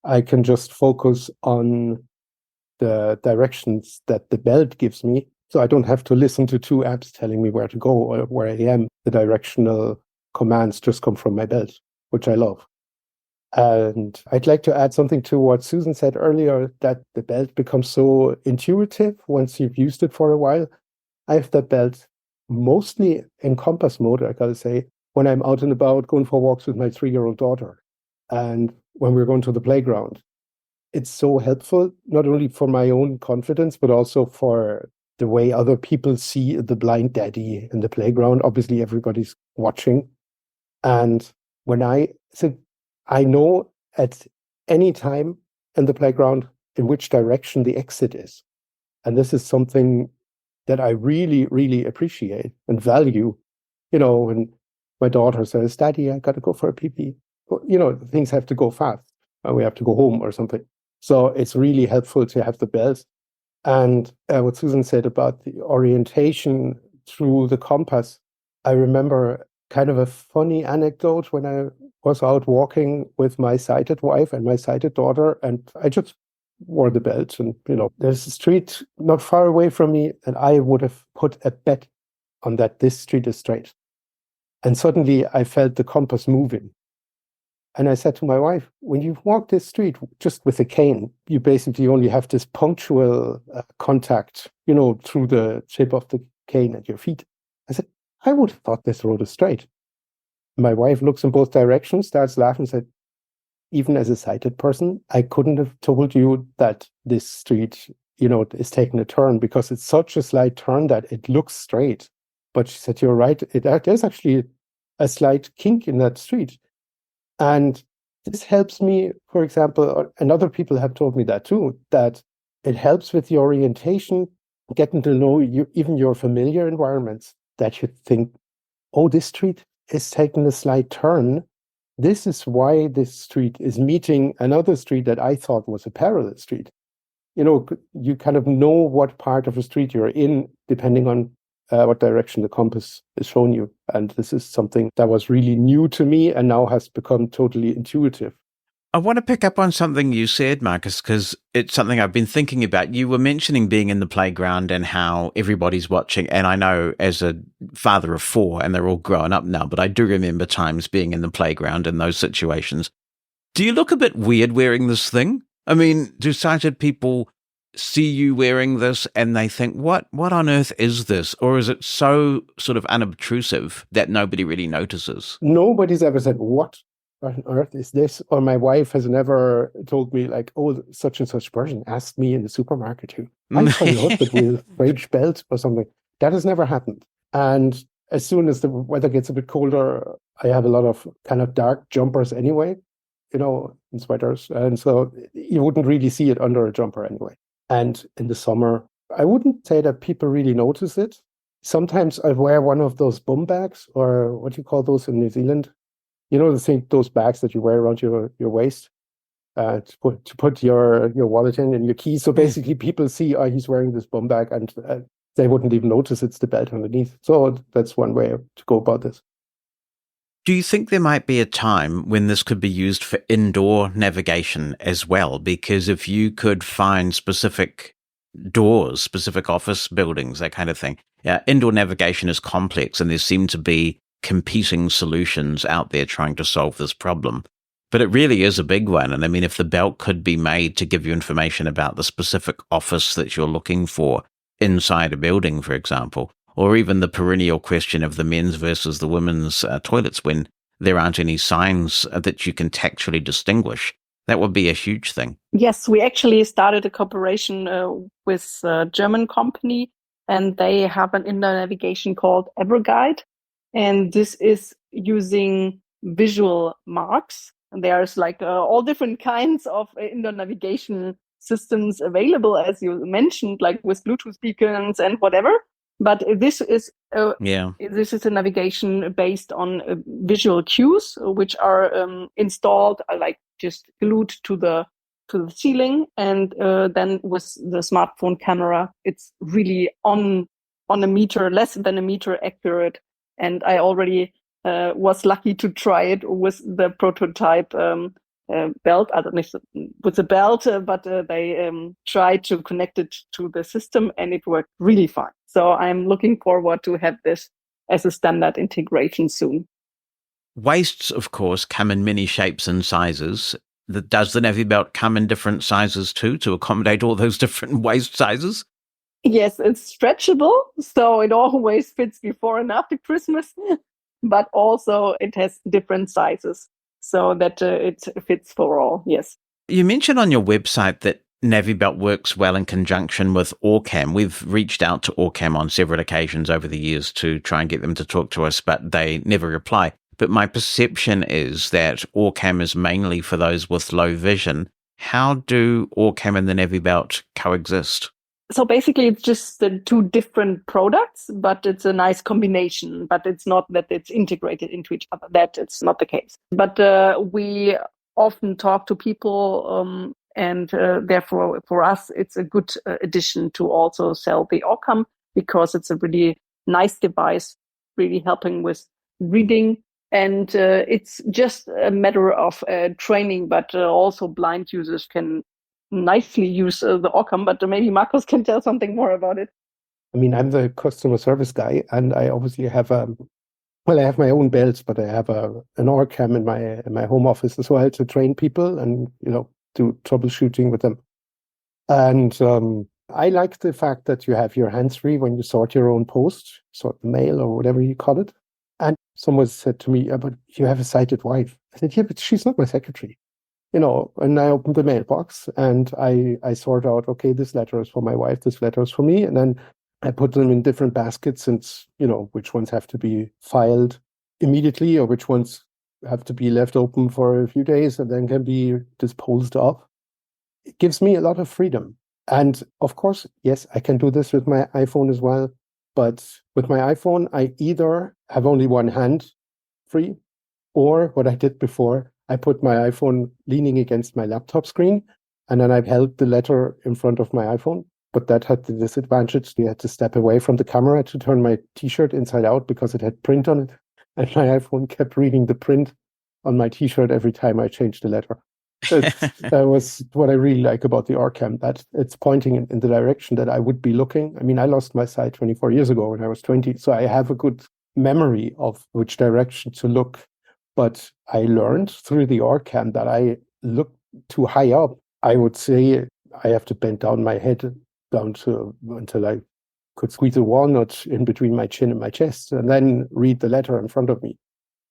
[SPEAKER 5] I can just focus on the directions that the belt gives me. So I don't have to listen to two apps telling me where to go or where I am. The directional commands just come from my belt, which I love. And I'd like to add something to what Susan said earlier, that the belt becomes so intuitive once you've used it for a while. I have that belt mostly in compass mode, I gotta say, when I'm out and about going for walks with my 3-year-old daughter. And when we're going to the playground, it's so helpful, not only for my own confidence, but also for the way other people see the blind daddy in the playground. Obviously, everybody's watching. And when I know at any time in the playground in which direction the exit is. And this is something that I really, really appreciate and value. When my daughter says, "Daddy, I got to go for a pee-pee," things have to go fast. We have to go home or something. So it's really helpful to have the belt. And what Susan said about the orientation through the compass, I remember kind of a funny anecdote when I was out walking with my sighted wife and my sighted daughter, and I just wore the belt. And, there's a street not far away from me, and I would have put a bet on that this street is straight. And suddenly I felt the compass moving. And I said to my wife, when you walk this street just with a cane, you basically only have this punctual contact, through the tip of the cane at your feet. I said, I would have thought this road is straight. My wife looks in both directions, starts laughing, and said, even as a sighted person, I couldn't have told you that this street, is taking a turn, because it's such a slight turn that it looks straight. But she said, you're right, there's actually a slight kink in that street. And this helps me, for example, and other people have told me that too, that it helps with the orientation, getting to know even your familiar environments, that you think, oh, this street is taking a slight turn. This is why this street is meeting another street that I thought was a parallel street. You kind of know what part of a street you're in, depending on what direction the compass is showing you. And this is something that was really new to me and now has become totally intuitive.
[SPEAKER 2] I want to pick up on something you said, Marcus, because it's something I've been thinking about. You were mentioning being in the playground and how everybody's watching. And I know as a father of 4, and they're all grown up now, but I do remember times being in the playground in those situations. Do you look a bit weird wearing this thing? I mean, do sighted people see you wearing this and they think, what on earth is this? Or is it so sort of unobtrusive that nobody really notices?
[SPEAKER 5] Nobody's ever said, what on earth is this? Or my wife has never told me, like, oh, such and such person asked me in the supermarket who I saw your husband with a fridge belt or something. That has never happened. And as soon as the weather gets a bit colder, I have a lot of kind of dark jumpers anyway, and sweaters. And so you wouldn't really see it under a jumper anyway. And in the summer, I wouldn't say that people really notice it. Sometimes I wear one of those bum bags, or what do you call those in New Zealand? Those bags that you wear around your waist to put your wallet in and your keys. So basically people see, oh, he's wearing this bum bag, and they wouldn't even notice it's the belt underneath. So that's one way to go about this.
[SPEAKER 2] Do you think there might be a time when this could be used for indoor navigation as well? Because if you could find specific doors, specific office buildings, that kind of thing. Yeah, indoor navigation is complex, and there seem to be competing solutions out there trying to solve this problem. But it really is a big one. And I mean, if the belt could be made to give you information about the specific office that you're looking for inside a building, for example, or even the perennial question of the men's versus the women's toilets when there aren't any signs that you can tactually distinguish, that would be a huge thing.
[SPEAKER 6] Yes, we actually started a cooperation with a German company, and they have an indoor navigation called EverGuide. And this is using visual marks. And there's like all different kinds of indoor navigation systems available, as you mentioned, like with Bluetooth beacons and whatever. But this is a navigation based on visual cues, which are installed, like just glued to the ceiling, and then with the smartphone camera, it's really on a meter, less than a meter accurate. And I already was lucky to try it with the prototype belt. I don't know with the belt, but they tried to connect it to the system, and it worked really fine. So I'm looking forward to have this as a standard integration soon.
[SPEAKER 2] Waists, of course, come in many shapes and sizes. Does the Navibelt come in different sizes too, to accommodate all those different waist sizes?
[SPEAKER 6] Yes, it's stretchable, so it always fits before and after Christmas, but also it has different sizes so that it fits for all, yes.
[SPEAKER 2] You mentioned on your website that Navibelt works well in conjunction with Orcam. We've reached out to Orcam on several occasions over the years to try and get them to talk to us, but they never reply. But my perception is that Orcam is mainly for those with low vision. How do Orcam and the Navibelt coexist?
[SPEAKER 6] So basically, it's just the two different products, but it's a nice combination. But it's not that it's integrated into each other. That it's not the case. But we often talk to people, and therefore, for us, it's a good addition to also sell the Orcam, because it's a really nice device, really helping with reading. And it's just a matter of training, but also blind users can nicely use the Orcam. But maybe Markus can tell something more about it.
[SPEAKER 5] I mean, I'm the customer service guy, and I obviously have I have my own belts, but I have an Orcam in my home office as well to train people and do troubleshooting with them. And I like the fact that you have your hands free when you sort your own post, sort the mail or whatever you call it. And someone said to me, yeah, but you have a sighted wife. I said, yeah, but she's not my secretary. And I opened the mailbox and I sort out, okay, this letter is for my wife, this letter is for me. And then I put them in different baskets and, which ones have to be filed immediately or which ones have to be left open for a few days and then can be disposed of. It gives me a lot of freedom. And of course, yes, I can do this with my iPhone as well. But with my iPhone, I either have only one hand free, or what I did before, I put my iPhone leaning against my laptop screen, and then I held the letter in front of my iPhone. But that had the disadvantage. You had to step away from the camera to turn my t-shirt inside out because it had print on it. And my iPhone kept reading the print on my t-shirt every time I changed the letter. That was what I really like about the Orcam, that it's pointing in the direction that I would be looking. I mean, I lost my sight 24 years ago when I was 20, so I have a good memory of which direction to look. But I learned through the Orcam that I look too high up. I would say I have to bend down my head until I could squeeze a walnut in between my chin and my chest and then read the letter in front of me,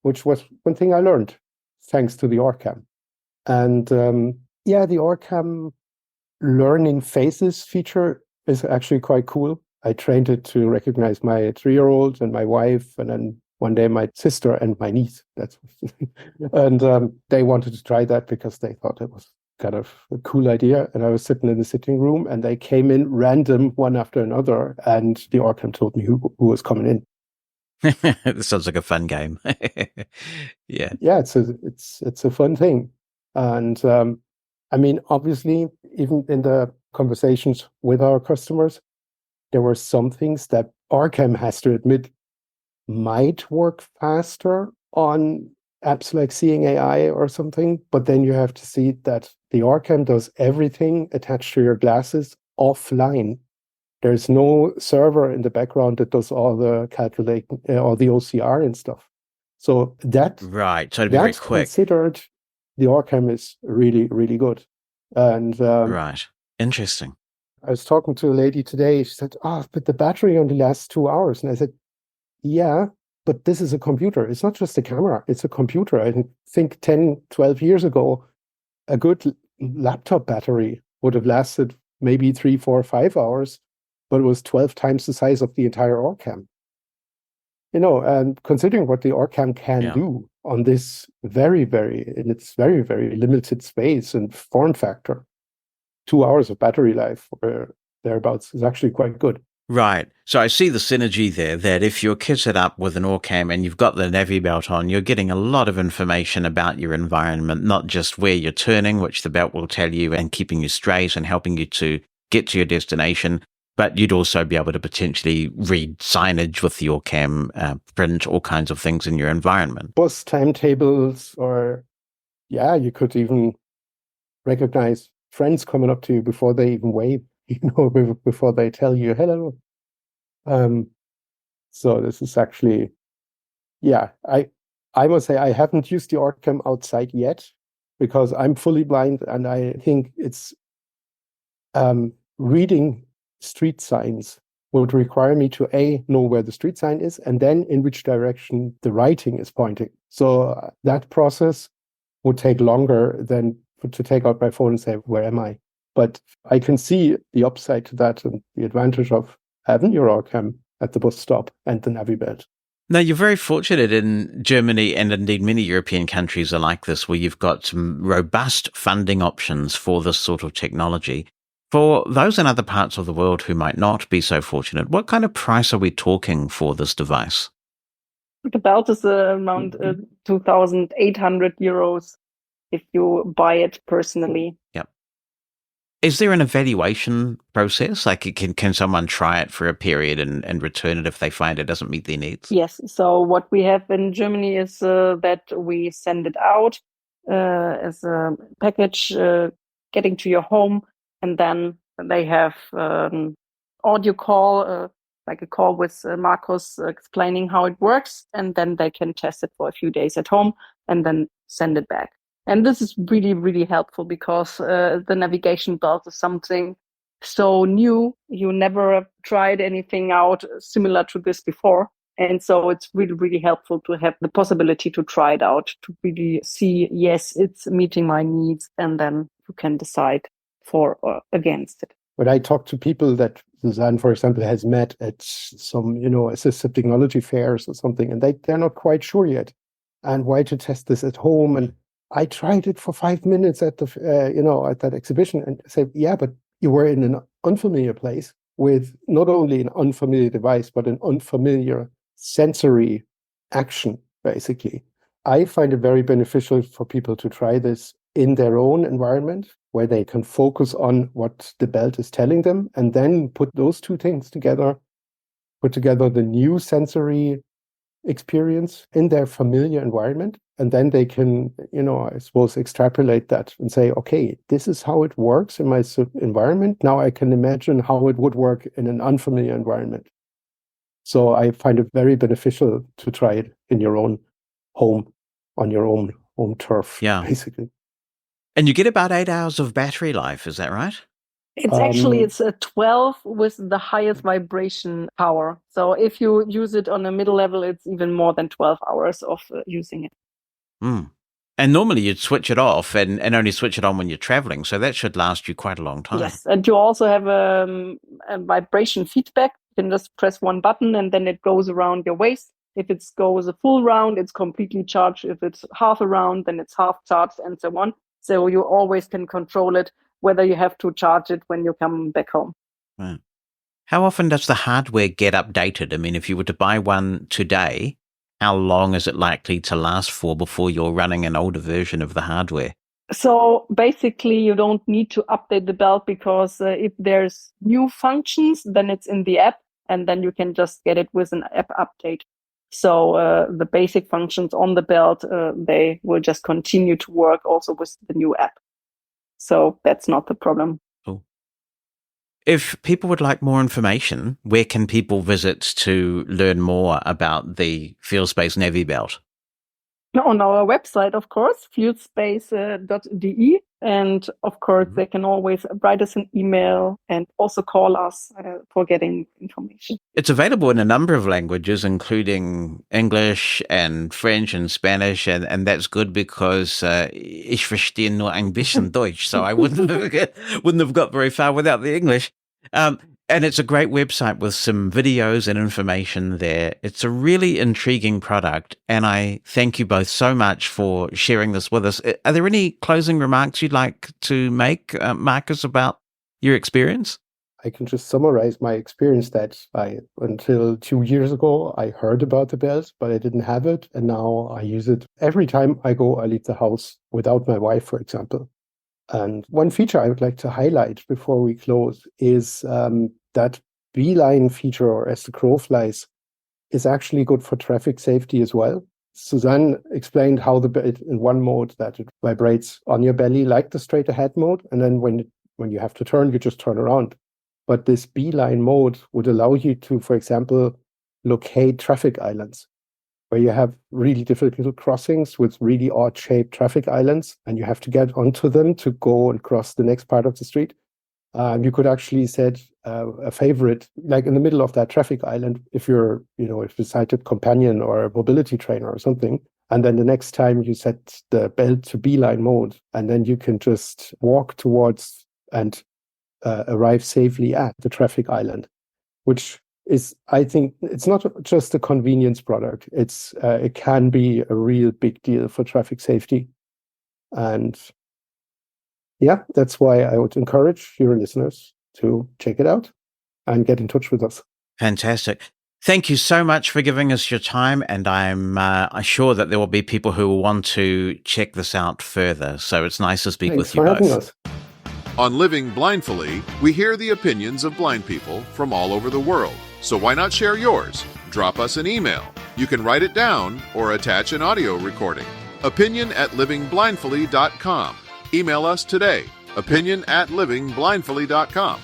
[SPEAKER 5] which was one thing I learned thanks to the Orcam. And the Orcam learning faces feature is actually quite cool. I trained it to recognize my 3-year-old and my wife, and then one day my sister and my niece. And they wanted to try that because they thought it was kind of a cool idea. And I was sitting in the sitting room, and they came in random one after another, and the Orcam told me who was coming in.
[SPEAKER 2] This sounds like a fun game. Yeah.
[SPEAKER 5] Yeah, it's a fun thing. And I mean, obviously, even in the conversations with our customers, there were some things that Orcam has to admit might work faster on apps like Seeing AI or something. But then you have to see that the Orcam does everything attached to your glasses offline. There's no server in the background that does all the calculating or the OCR and stuff. So that
[SPEAKER 2] right, so it'd be very quick.
[SPEAKER 5] Considered, the Orcam is really, really good. And
[SPEAKER 2] right, interesting.
[SPEAKER 5] I was talking to a lady today. She said, but the battery only lasts 2 hours. And I said, yeah, but this is a computer. It's not just a camera. It's a computer. I think 10, 12 years ago, a good laptop battery would have lasted maybe 3, 4, 5 hours, but it was 12 times the size of the entire Orcam. And considering what the Orcam can do on this very, very limited space and form factor, 2 hours of battery life or thereabouts is actually quite good.
[SPEAKER 2] Right. So I see the synergy there, that if you're kitted up with an Orcam and you've got the Navibelt on, you're getting a lot of information about your environment, not just where you're turning, which the belt will tell you, and keeping you straight and helping you to get to your destination. But you'd also be able to potentially read signage with the Orcam, print all kinds of things in your environment.
[SPEAKER 5] Bus timetables, or you could even recognize friends coming up to you before they even wave, before they tell you hello. So this is actually, I must say I haven't used the Orcam outside yet because I'm fully blind, and I think it's reading street signs would require me to know where the street sign is and then in which direction the writing is pointing. So that process would take longer than to take out my phone and say, where am I? But I can see the upside to that and the advantage of having your Orcam at the bus stop and the Navibelt.
[SPEAKER 2] Now, you're very fortunate in Germany, and indeed many European countries are like this, where you've got some robust funding options for this sort of technology. For those in other parts of the world who might not be so fortunate, what kind of price are we talking for this device?
[SPEAKER 6] The belt is around 2,800 euros if you buy it personally.
[SPEAKER 2] Yep. Is there an evaluation process? Like, can someone try it for a period and return it if they find it doesn't meet their needs?
[SPEAKER 6] Yes. So what we have in Germany is that we send it out as a package getting to your home, and then they have audio call, like a call with Marcus explaining how it works, and then they can test it for a few days at home and then send it back. And this is really, really helpful because the navigation belt is something so new. You never have tried anything out similar to this before. And so it's really, really helpful to have the possibility to try it out, to really see, yes, it's meeting my needs, and then you can decide for or against it.
[SPEAKER 5] When I talk to people that Suzanne, for example, has met at some, assistive technology fairs or something, and they're not quite sure yet, and why to test this at home. And I tried it for 5 minutes at at that exhibition, and say, yeah, but you were in an unfamiliar place with not only an unfamiliar device, but an unfamiliar sensory action, basically. I find it very beneficial for people to try this in their own environment, where they can focus on what the belt is telling them, and then put those two things together, put together the new sensory experience in their familiar environment. And then they can, I suppose, extrapolate that and say, okay, this is how it works in my environment. Now I can imagine how it would work in an unfamiliar environment. So I find it very beneficial to try it in your own home, on your own home turf, basically.
[SPEAKER 2] And you get about 8 hours of battery life, is that right?
[SPEAKER 6] It's actually, it's a 12 with the highest vibration power. So if you use it on a middle level, it's even more than 12 hours of using it.
[SPEAKER 2] Mm. And normally you'd switch it off and only switch it on when you're traveling. So that should last you quite a long time.
[SPEAKER 6] Yes. And you also have a vibration feedback. You can just press one button and then it goes around your waist. If it goes a full round, it's completely charged. If it's half a round, then it's half charged, and so on. So you always can control it, whether you have to charge it when you come back home.
[SPEAKER 2] Right. How often does the hardware get updated? I mean, if you were to buy one today, how long is it likely to last for before you're running an older version of the hardware?
[SPEAKER 6] So basically, you don't need to update the belt, because if there's new functions, then it's in the app, and then you can just get it with an app update. So the basic functions on the belt, they will just continue to work also with the new app. So that's not the problem.
[SPEAKER 2] Cool. If people would like more information, where can people visit to learn more about the Feelspace Navibelt?
[SPEAKER 6] On our website, of course, feelspace.de. And of course, they can always write us an email and also call us for getting information.
[SPEAKER 2] It's available in a number of languages, including English and French and Spanish. And that's good, because ich verstehe nur ein bisschen Deutsch. So I wouldn't have got very far without the English. And it's a great website with some videos and information there. It's a really intriguing product, and I thank you both so much for sharing this with us. Are there any closing remarks you'd like to make, Marcus, about your experience?
[SPEAKER 5] I can just summarize my experience that until 2 years ago, I heard about the belt, but I didn't have it. And now I use it every time I leave the house without my wife, for example. And one feature I would like to highlight before we close is that beeline feature, or as the crow flies, is actually good for traffic safety as well. Suzanne explained how in one mode that it vibrates on your belly like the straight ahead mode, and then when you have to turn, you just turn around. But this beeline mode would allow you to, for example, locate traffic islands, where you have really difficult crossings with really odd-shaped traffic islands, and you have to get onto them to go and cross the next part of the street. You could actually set a favorite, like in the middle of that traffic island, if you're a sighted companion or a mobility trainer or something, and then the next time you set the belt to beeline mode, and then you can just walk towards and arrive safely at the traffic island, which is, I think, it's not just a convenience product. It can be a real big deal for traffic safety. And yeah, that's why I would encourage your listeners to check it out and get in touch with us.
[SPEAKER 2] Fantastic. Thank you so much for giving us your time, and I'm sure that there will be people who will want to check this out further. So it's nice to speak with you both.
[SPEAKER 5] Thanks for having us.
[SPEAKER 1] On Living Blindfully, we hear the opinions of blind people from all over the world. So why not share yours? Drop us an email. You can write it down or attach an audio recording. opinion@livingblindfully.com. Email us today, opinion@livingblindfully.com.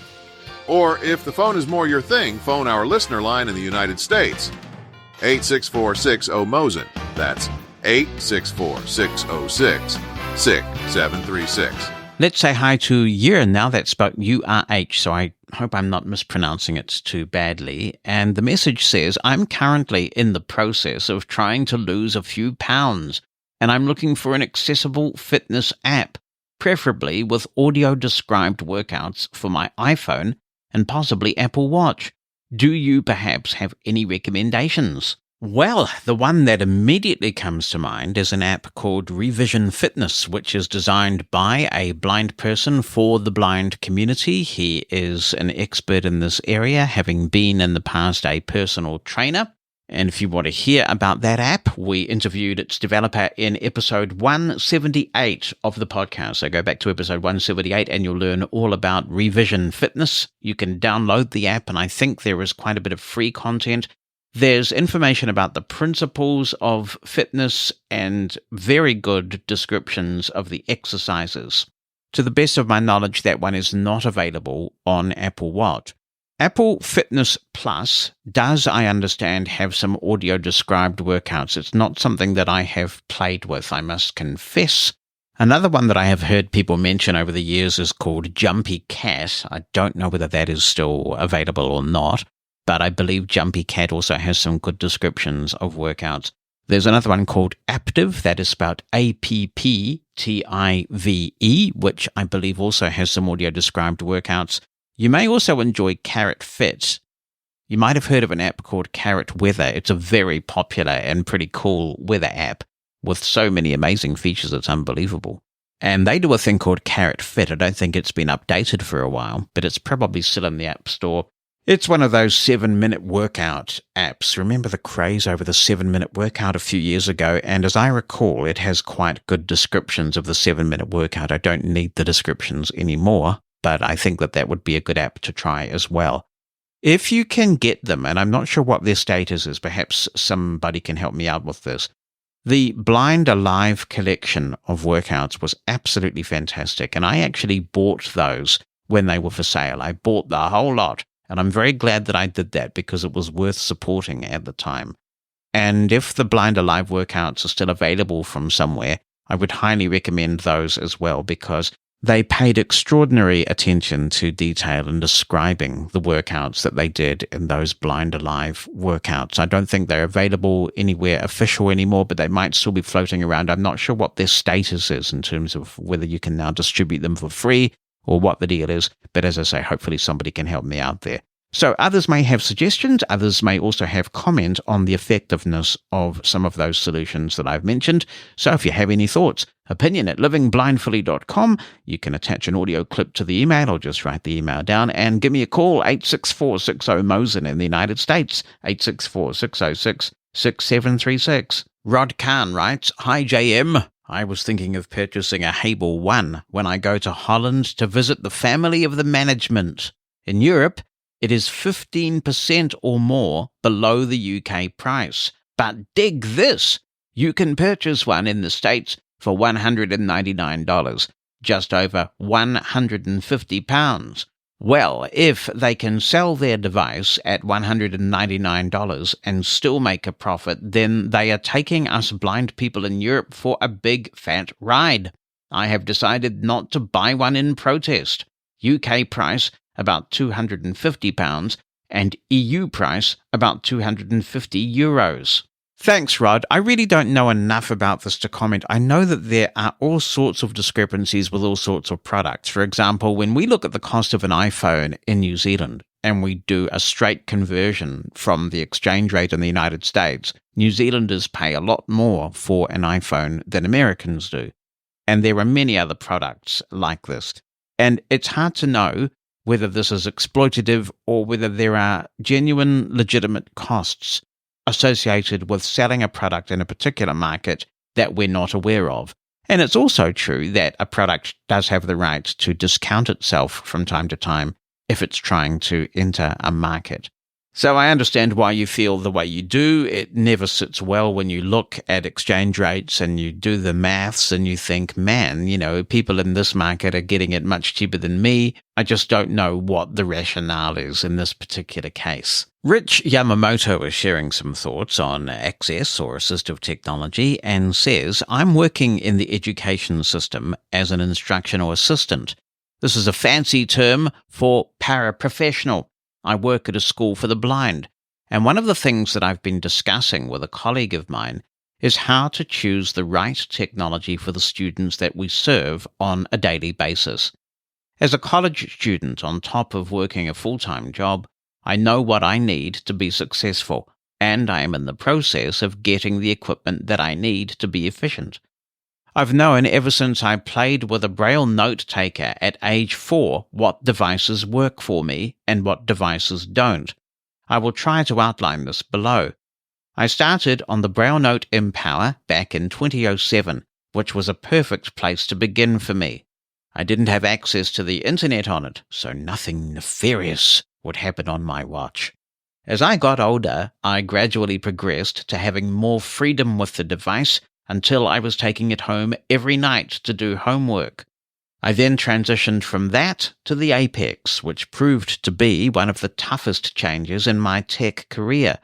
[SPEAKER 1] Or if the phone is more your thing, phone our listener line in the United States, 864-60-MOSEN. That's 864-606-6736.
[SPEAKER 2] Let's say hi to Yurin now. That's spelled U-R-H, so I hope I'm not mispronouncing it too badly. And the message says, I'm currently in the process of trying to lose a few pounds, and I'm looking for an accessible fitness app, preferably with audio-described workouts for my iPhone and possibly Apple Watch. Do you perhaps have any recommendations? Well, the one that immediately comes to mind is an app called Revision Fitness, which is designed by a blind person for the blind community. He is an expert in this area, having been in the past a personal trainer. And if you want to hear about that app, we interviewed its developer in episode 178 of the podcast. So go back to episode 178 and you'll learn all about Revision Fitness. You can download the app, and I think there is quite a bit of free content. There's information about the principles of fitness and very good descriptions of the exercises. To the best of my knowledge, that one is not available on Apple Watch. Apple Fitness Plus does, I understand, have some audio-described workouts. It's not something that I have played with, I must confess. Another one that I have heard people mention over the years is called Jumpy Cat. I don't know whether that is still available or not, but I believe Jumpy Cat also has some good descriptions of workouts. There's another one called Aptive, that is spelled Apptive, which I believe also has some audio-described workouts. You may also enjoy Carrot Fit. You might have heard of an app called Carrot Weather. It's a very popular and pretty cool weather app with so many amazing features, it's unbelievable. And they do a thing called Carrot Fit. I don't think it's been updated for a while, but it's probably still in the App Store. It's one of those 7-minute workout apps. Remember the craze over the 7-minute workout a few years ago? And as I recall, it has quite good descriptions of the 7-minute workout. I don't need the descriptions anymore, but I think that would be a good app to try as well. If you can get them, and I'm not sure what their status is, perhaps somebody can help me out with this. The Blind Alive collection of workouts was absolutely fantastic, and I actually bought those when they were for sale. I bought the whole lot, and I'm very glad that I did that because it was worth supporting at the time. And if the Blind Alive workouts are still available from somewhere, I would highly recommend those as well because they paid extraordinary attention to detail in describing the workouts that they did in those Blind Alive workouts. I don't think they're available anywhere official anymore, but they might still be floating around. I'm not sure what their status is in terms of whether you can now distribute them for free or what the deal is. But as I say, hopefully somebody can help me out there. So others may have suggestions. Others may also have comment on the effectiveness of some of those solutions that I've mentioned. So if you have any thoughts, opinion@livingblindfully.com. You can attach an audio clip to the email or just write the email down and give me a call, 864-60-MOSEN in the United States, 864-606-6736. Rod Khan writes, Hi JM. I was thinking of purchasing a Habel 1 when I go to Holland to visit the family of the management. In Europe, it is 15% or more below the UK price. But dig this! You can purchase one in the States for $199, just over £150. Well, if they can sell their device at $199 and still make a profit, then they are taking us blind people in Europe for a big fat ride. I have decided not to buy one in protest. UK price about £250 and EU price about €250. Thanks, Rod. I really don't know enough about this to comment. I know that there are all sorts of discrepancies with all sorts of products. For example, when we look at the cost of an iPhone in New Zealand and we do a straight conversion from the exchange rate in the United States, New Zealanders pay a lot more for an iPhone than Americans do. And there are many other products like this. And it's hard to know whether this is exploitative or whether there are genuine, legitimate costs associated with selling a product in a particular market that we're not aware of. And it's also true that a product does have the right to discount itself from time to time if it's trying to enter a market. So I understand why you feel the way you do. It never sits well when you look at exchange rates and you do the maths and you think, man, people in this market are getting it much cheaper than me. I just don't know what the rationale is in this particular case. Rich Yamamoto is sharing some thoughts on access or assistive technology and says, I'm working in the education system as an instructional assistant. This is a fancy term for paraprofessional. I work at a school for the blind, and one of the things that I've been discussing with a colleague of mine is how to choose the right technology for the students that we serve on a daily basis. As a college student, on top of working a full-time job, I know what I need to be successful, and I am in the process of getting the equipment that I need to be efficient. I've known ever since I played with a Braille note taker at age 4 what devices work for me and what devices don't. I will try to outline this below. I started on the Braille Note Empower back in 2007, which was a perfect place to begin for me. I didn't have access to the internet on it, so nothing nefarious would happen on my watch. As I got older, I gradually progressed to having more freedom with the device until I was taking it home every night to do homework. I then transitioned from that to the Apex, which proved to be one of the toughest changes in my tech career.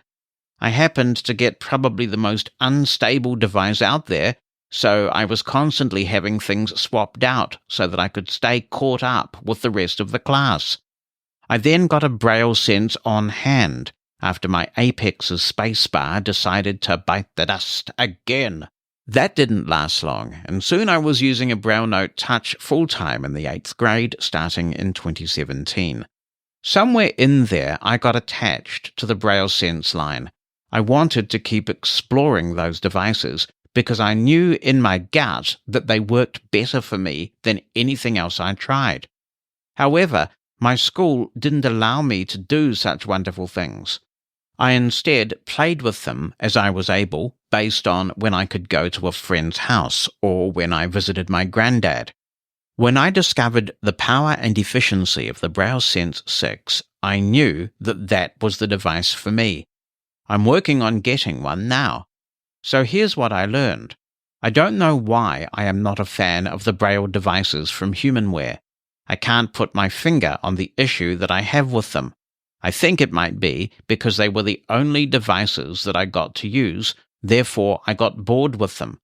[SPEAKER 2] I happened to get probably the most unstable device out there, so I was constantly having things swapped out so that I could stay caught up with the rest of the class. I then got a Braille Sense on hand after my Apex's spacebar decided to bite the dust again. That didn't last long, and soon I was using a Braille Note Touch full-time in the 8th grade, starting in 2017. Somewhere in there, I got attached to the Braille Sense line. I wanted to keep exploring those devices because I knew in my gut that they worked better for me than anything else I tried. However, my school didn't allow me to do such wonderful things. I instead played with them as I was able, based on when I could go to a friend's house or when I visited my granddad. When I discovered the power and efficiency of the Braille Sense 6, I knew that that was the device for me. I'm working on getting one now. So here's what I learned. I don't know why I am not a fan of the Braille devices from Humanware. I can't put my finger on the issue that I have with them. I think it might be because they were the only devices that I got to use, therefore I got bored with them.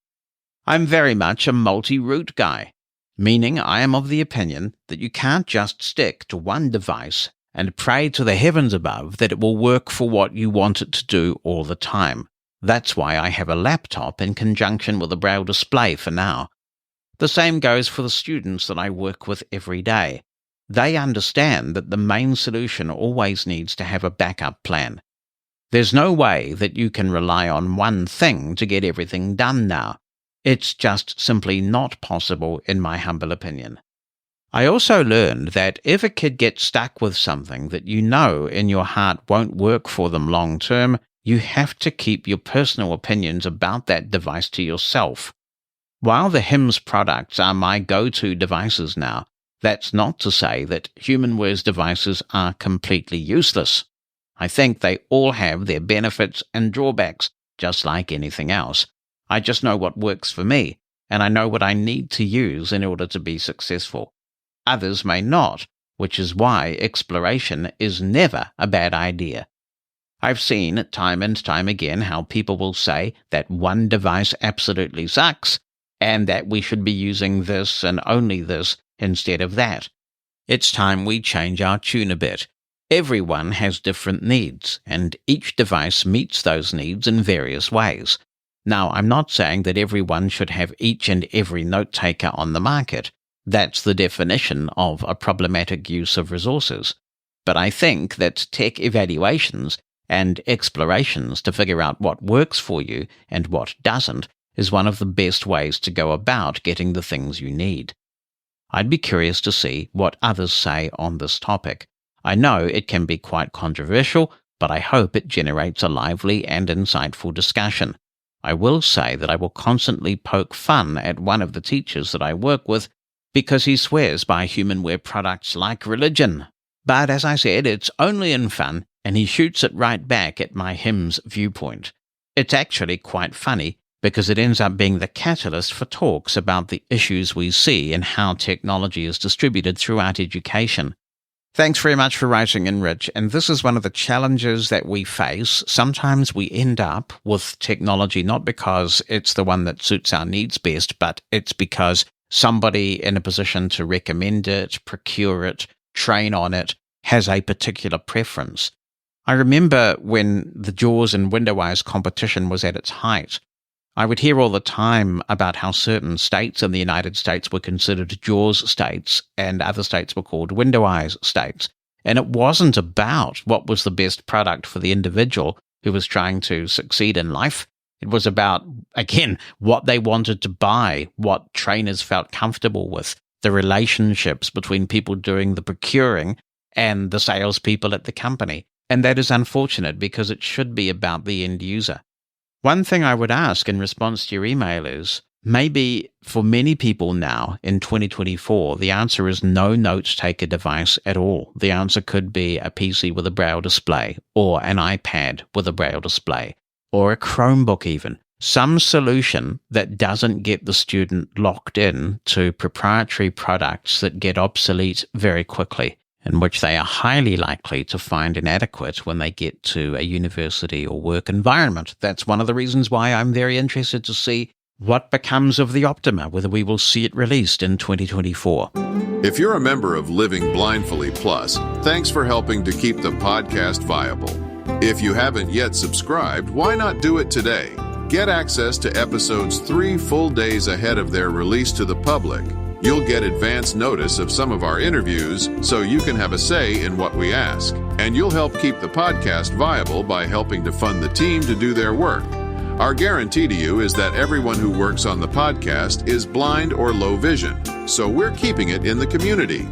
[SPEAKER 2] I'm very much a multi-route guy, meaning I am of the opinion that you can't just stick to one device and pray to the heavens above that it will work for what you want it to do all the time. That's why I have a laptop in conjunction with a Braille display for now. The same goes for the students that I work with every day. They understand that the main solution always needs to have a backup plan. There's no way that you can rely on one thing to get everything done now. It's just simply not possible, in my humble opinion. I also learned that if a kid gets stuck with something that you know in your heart won't work for them long term, you have to keep your personal opinions about that device to yourself. While the HIMS products are my go-to devices now, that's not to say that Humanware's devices are completely useless. I think they all have their benefits and drawbacks, just like anything else. I just know what works for me, and I know what I need to use in order to be successful. Others may not, which is why exploration is never a bad idea. I've seen time and time again how people will say that one device absolutely sucks, and that we should be using this and only this instead of that. It's time we change our tune a bit. Everyone has different needs, and each device meets those needs in various ways. Now, I'm not saying that everyone should have each and every note-taker on the market. That's the definition of a problematic use of resources. But I think that tech evaluations and explorations to figure out what works for you and what doesn't is one of the best ways to go about getting the things you need. I'd be curious to see what others say on this topic. I know it can be quite controversial, but I hope it generates a lively and insightful discussion. I will say that I will constantly poke fun at one of the teachers that I work with because he swears by humanware products like religion. But as I said, it's only in fun, and he shoots it right back at my hymn's viewpoint. It's actually quite funny because it ends up being the catalyst for talks about the issues we see and how technology is distributed throughout education. Thanks very much for writing in, Rich. And this is one of the challenges that we face. Sometimes we end up with technology not because it's the one that suits our needs best, but it's because somebody in a position to recommend it, procure it, train on it, has a particular preference. I remember when the JAWS and WindowEyes competition was at its height, I would hear all the time about how certain states in the United States were considered JAWS states and other states were called WindowEyes states. And it wasn't about what was the best product for the individual who was trying to succeed in life. It was about, again, what they wanted to buy, what trainers felt comfortable with, the relationships between people doing the procuring and the salespeople at the company. And that is unfortunate because it should be about the end user. One thing I would ask in response to your email is, maybe for many people now in 2024, the answer is no note-taker device at all. The answer could be a PC with a Braille display, or an iPad with a Braille display, or a Chromebook even. Some solution that doesn't get the student locked in to proprietary products that get obsolete very quickly, in which they are highly likely to find inadequate when they get to a university or work environment. That's one of the reasons why I'm very interested to see what becomes of the Optima, whether we will see it released in 2024.
[SPEAKER 1] If you're a member of Living Blindfully Plus, thanks for helping to keep the podcast viable. If you haven't yet subscribed, why not do it today? Get access to episodes 3 full days ahead of their release to the public. You'll get advance notice of some of our interviews so you can have a say in what we ask. And you'll help keep the podcast viable by helping to fund the team to do their work. Our guarantee to you is that everyone who works on the podcast is blind or low vision, so we're keeping it in the community.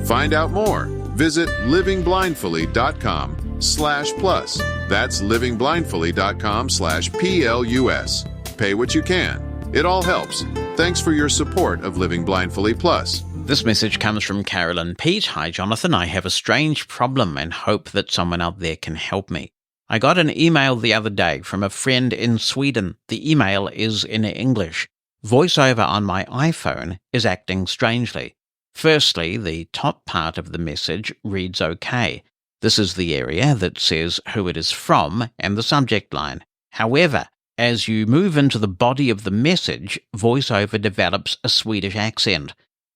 [SPEAKER 1] Find out more. Visit livingblindfully.com/plus. That's livingblindfully.com/plus. Pay what you can. It all helps. Thanks for your support of Living Blindfully Plus.
[SPEAKER 2] This message comes from Carolyn Pete. Hi, Jonathan. I have a strange problem and hope that someone out there can help me. I got an email the other day from a friend in Sweden. The email is in English. VoiceOver on my iPhone is acting strangely. Firstly, the top part of the message reads okay. This is the area that says who it is from and the subject line. However, as you move into the body of the message, VoiceOver develops a Swedish accent.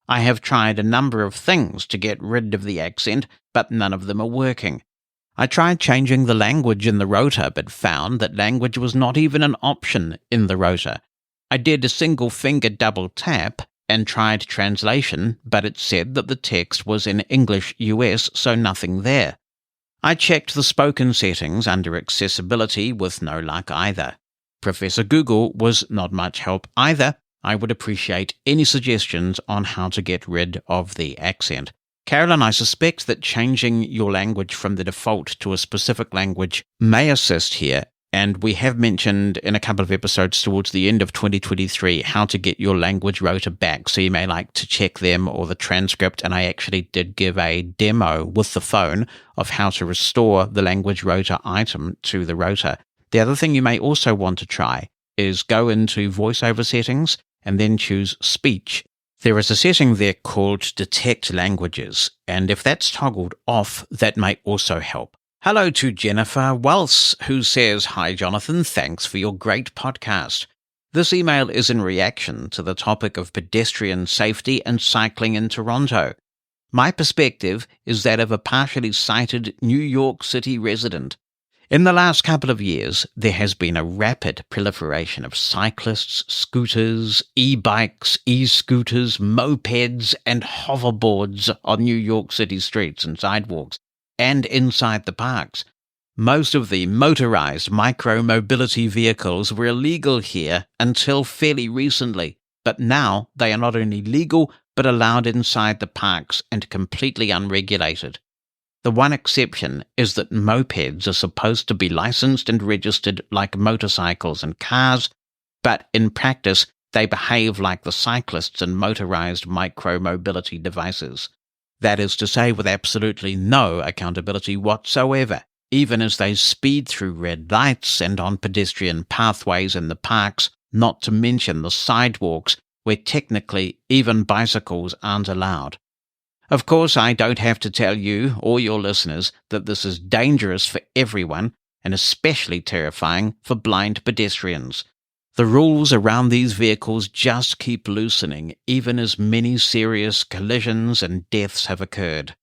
[SPEAKER 2] I have tried a number of things to get rid of the accent, but none of them are working. I tried changing the language in the rotor, but found that language was not even an option in the rotor. I did a single finger double tap and tried translation, but it said that the text was in English US, so nothing there. I checked the spoken settings under accessibility with no luck either. Professor Google was not much help either. I would appreciate any suggestions on how to get rid of the accent. Carolyn, I suspect that changing your language from the default to a specific language may assist here, and we have mentioned in a couple of episodes towards the end of 2023 how to get your language rotor back, so you may like to check them or the transcript, and I actually did give a demo with the phone of how to restore the language rotor item to the rotor. The other thing you may also want to try is go into VoiceOver settings and then choose speech. There is a setting there called Detect Languages, and if that's toggled off, that may also help. Hello to Jennifer Wells, who says, "Hi Jonathan, thanks for your great podcast. This email is in reaction to the topic of pedestrian safety and cycling in Toronto. My perspective is that of a partially sighted New York City resident. In the last couple of years, there has been a rapid proliferation of cyclists, scooters, e-bikes, e-scooters, mopeds, and hoverboards on New York City streets and sidewalks, and inside the parks. Most of the motorized micro-mobility vehicles were illegal here until fairly recently, but now they are not only legal, but allowed inside the parks and completely unregulated. The one exception is that mopeds are supposed to be licensed and registered like motorcycles and cars, but in practice they behave like the cyclists in motorized micro-mobility devices. That is to say, with absolutely no accountability whatsoever, even as they speed through red lights and on pedestrian pathways in the parks, not to mention the sidewalks, where technically even bicycles aren't allowed. Of course, I don't have to tell you or your listeners that this is dangerous for everyone, and especially terrifying for blind pedestrians. The rules around these vehicles just keep loosening, even as many serious collisions and deaths have occurred.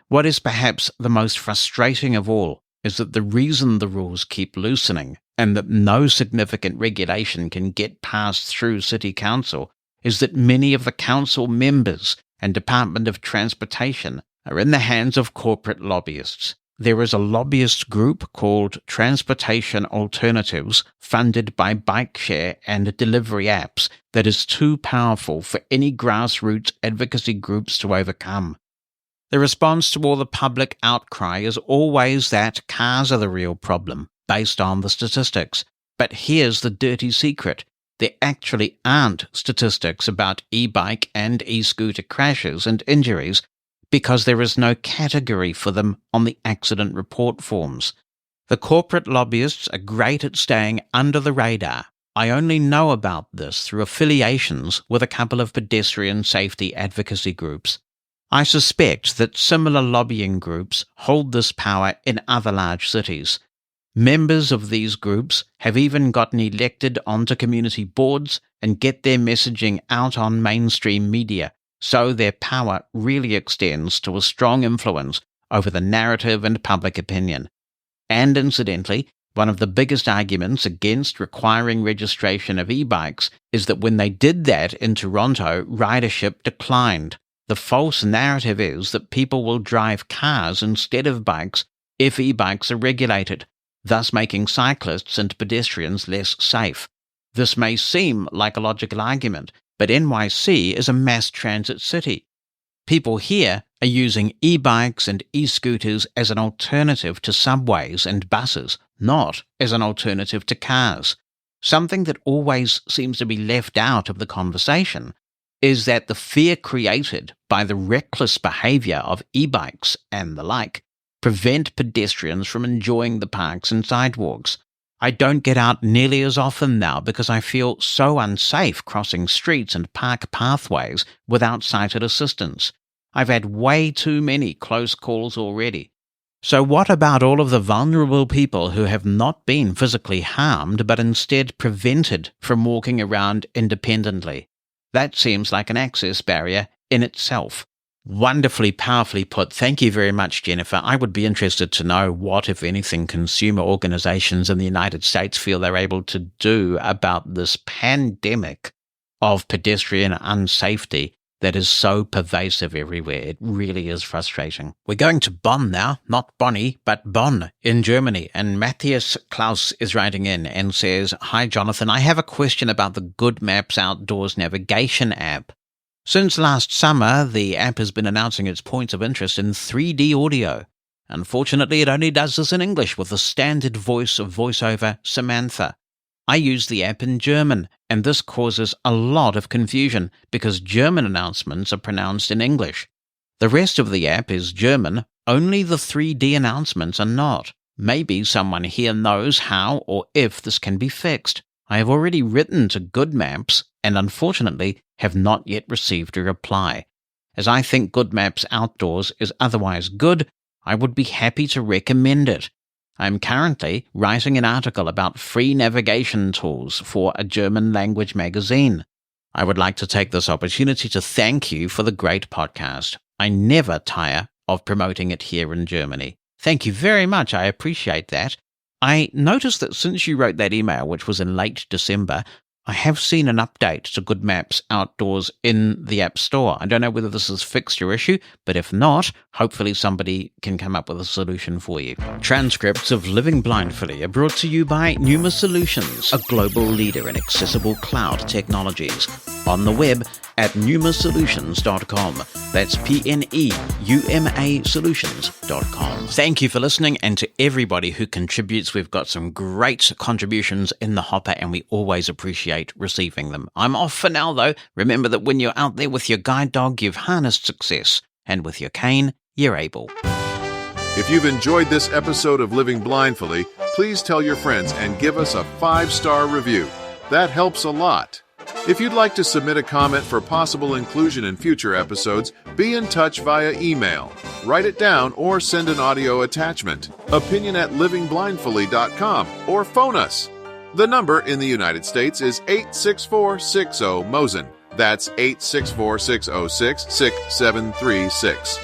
[SPEAKER 2] What is perhaps the most frustrating of all is that the reason the rules keep loosening and that no significant regulation can get passed through City Council is that many of the council members and Department of Transportation are in the hands of corporate lobbyists. There is a lobbyist group called Transportation Alternatives, funded by bike share and delivery apps, that is too powerful for any grassroots advocacy groups to overcome. The response to all the public outcry is always that cars are the real problem, based on the statistics. But here's the dirty secret. There actually aren't statistics about e-bike and e-scooter crashes and injuries because there is no category for them on the accident report forms. The corporate lobbyists are great at staying under the radar. I only know about this through affiliations with a couple of pedestrian safety advocacy groups. I suspect that similar lobbying groups hold this power in other large cities. Members of these groups have even gotten elected onto community boards and get their messaging out on mainstream media, so their power really extends to a strong influence over the narrative and public opinion. And incidentally, one of the biggest arguments against requiring registration of e-bikes is that when they did that in Toronto, ridership declined. The false narrative is that people will drive cars instead of bikes if e-bikes are regulated, thus making cyclists and pedestrians less safe. This may seem like a logical argument, but NYC is a mass transit city. People here are using e-bikes and e-scooters as an alternative to subways and buses, not as an alternative to cars. Something that always seems to be left out of the conversation is that the fear created by the reckless behavior of e-bikes and the like prevent pedestrians from enjoying the parks and sidewalks. I don't get out nearly as often now because I feel so unsafe crossing streets and park pathways without sighted assistance. I've had way too many close calls already. So what about all of the vulnerable people who have not been physically harmed but instead prevented from walking around independently? That seems like an access barrier in itself. Wonderfully powerfully put. Thank you very much, Jennifer. I would be interested to know what, if anything, consumer organizations in the United States feel they're able to do about this pandemic of pedestrian unsafety that is so pervasive everywhere. It really is frustrating. We're going to Bonn now, not Bonnie, but Bonn in Germany. And Matthias Klaus is writing in and says, "Hi, Jonathan. I have a question about the Goodmaps Outdoors navigation app. Since last summer, the app has been announcing its points of interest in 3D audio. Unfortunately, it only does this in English with the standard voice of voiceover Samantha. I use the app in German, and this causes a lot of confusion because German announcements are pronounced in English. The rest of the app is German, only the 3D announcements are not. Maybe someone here knows how or if this can be fixed. I have already written to Goodmaps and unfortunately have not yet received a reply. As I think Goodmaps Outdoors is otherwise good, I would be happy to recommend it. I am currently writing an article about free navigation tools for a German language magazine. I would like to take this opportunity to thank you for the great podcast. I never tire of promoting it here in Germany. Thank you very much. I appreciate that. I noticed that since you wrote that email, which was in late December, I have seen an update to Goodmaps Outdoors in the App Store. I don't know whether this has fixed your issue, but if not, hopefully somebody can come up with a solution for you. Transcripts of Living Blindfully are brought to you by Numa Solutions, a global leader in accessible cloud technologies. on the web at pneumasolutions.com. That's PNEUMA solutions.com. Thank you for listening, and to everybody who contributes. We've got some great contributions in the hopper, and we always appreciate receiving them. I'm off for now, though. Remember that when you're out there with your guide dog, you've harnessed success, and with your cane, you're able.
[SPEAKER 1] If you've enjoyed this episode of Living Blindfully, please tell your friends and give us a 5-star review. That helps a lot. If you'd like to submit a comment for possible inclusion in future episodes, be in touch via email. Write it down or send an audio attachment. opinion@livingblindfully.com or phone us. The number in the United States is 86460-MOSEN. That's 864-606-6736.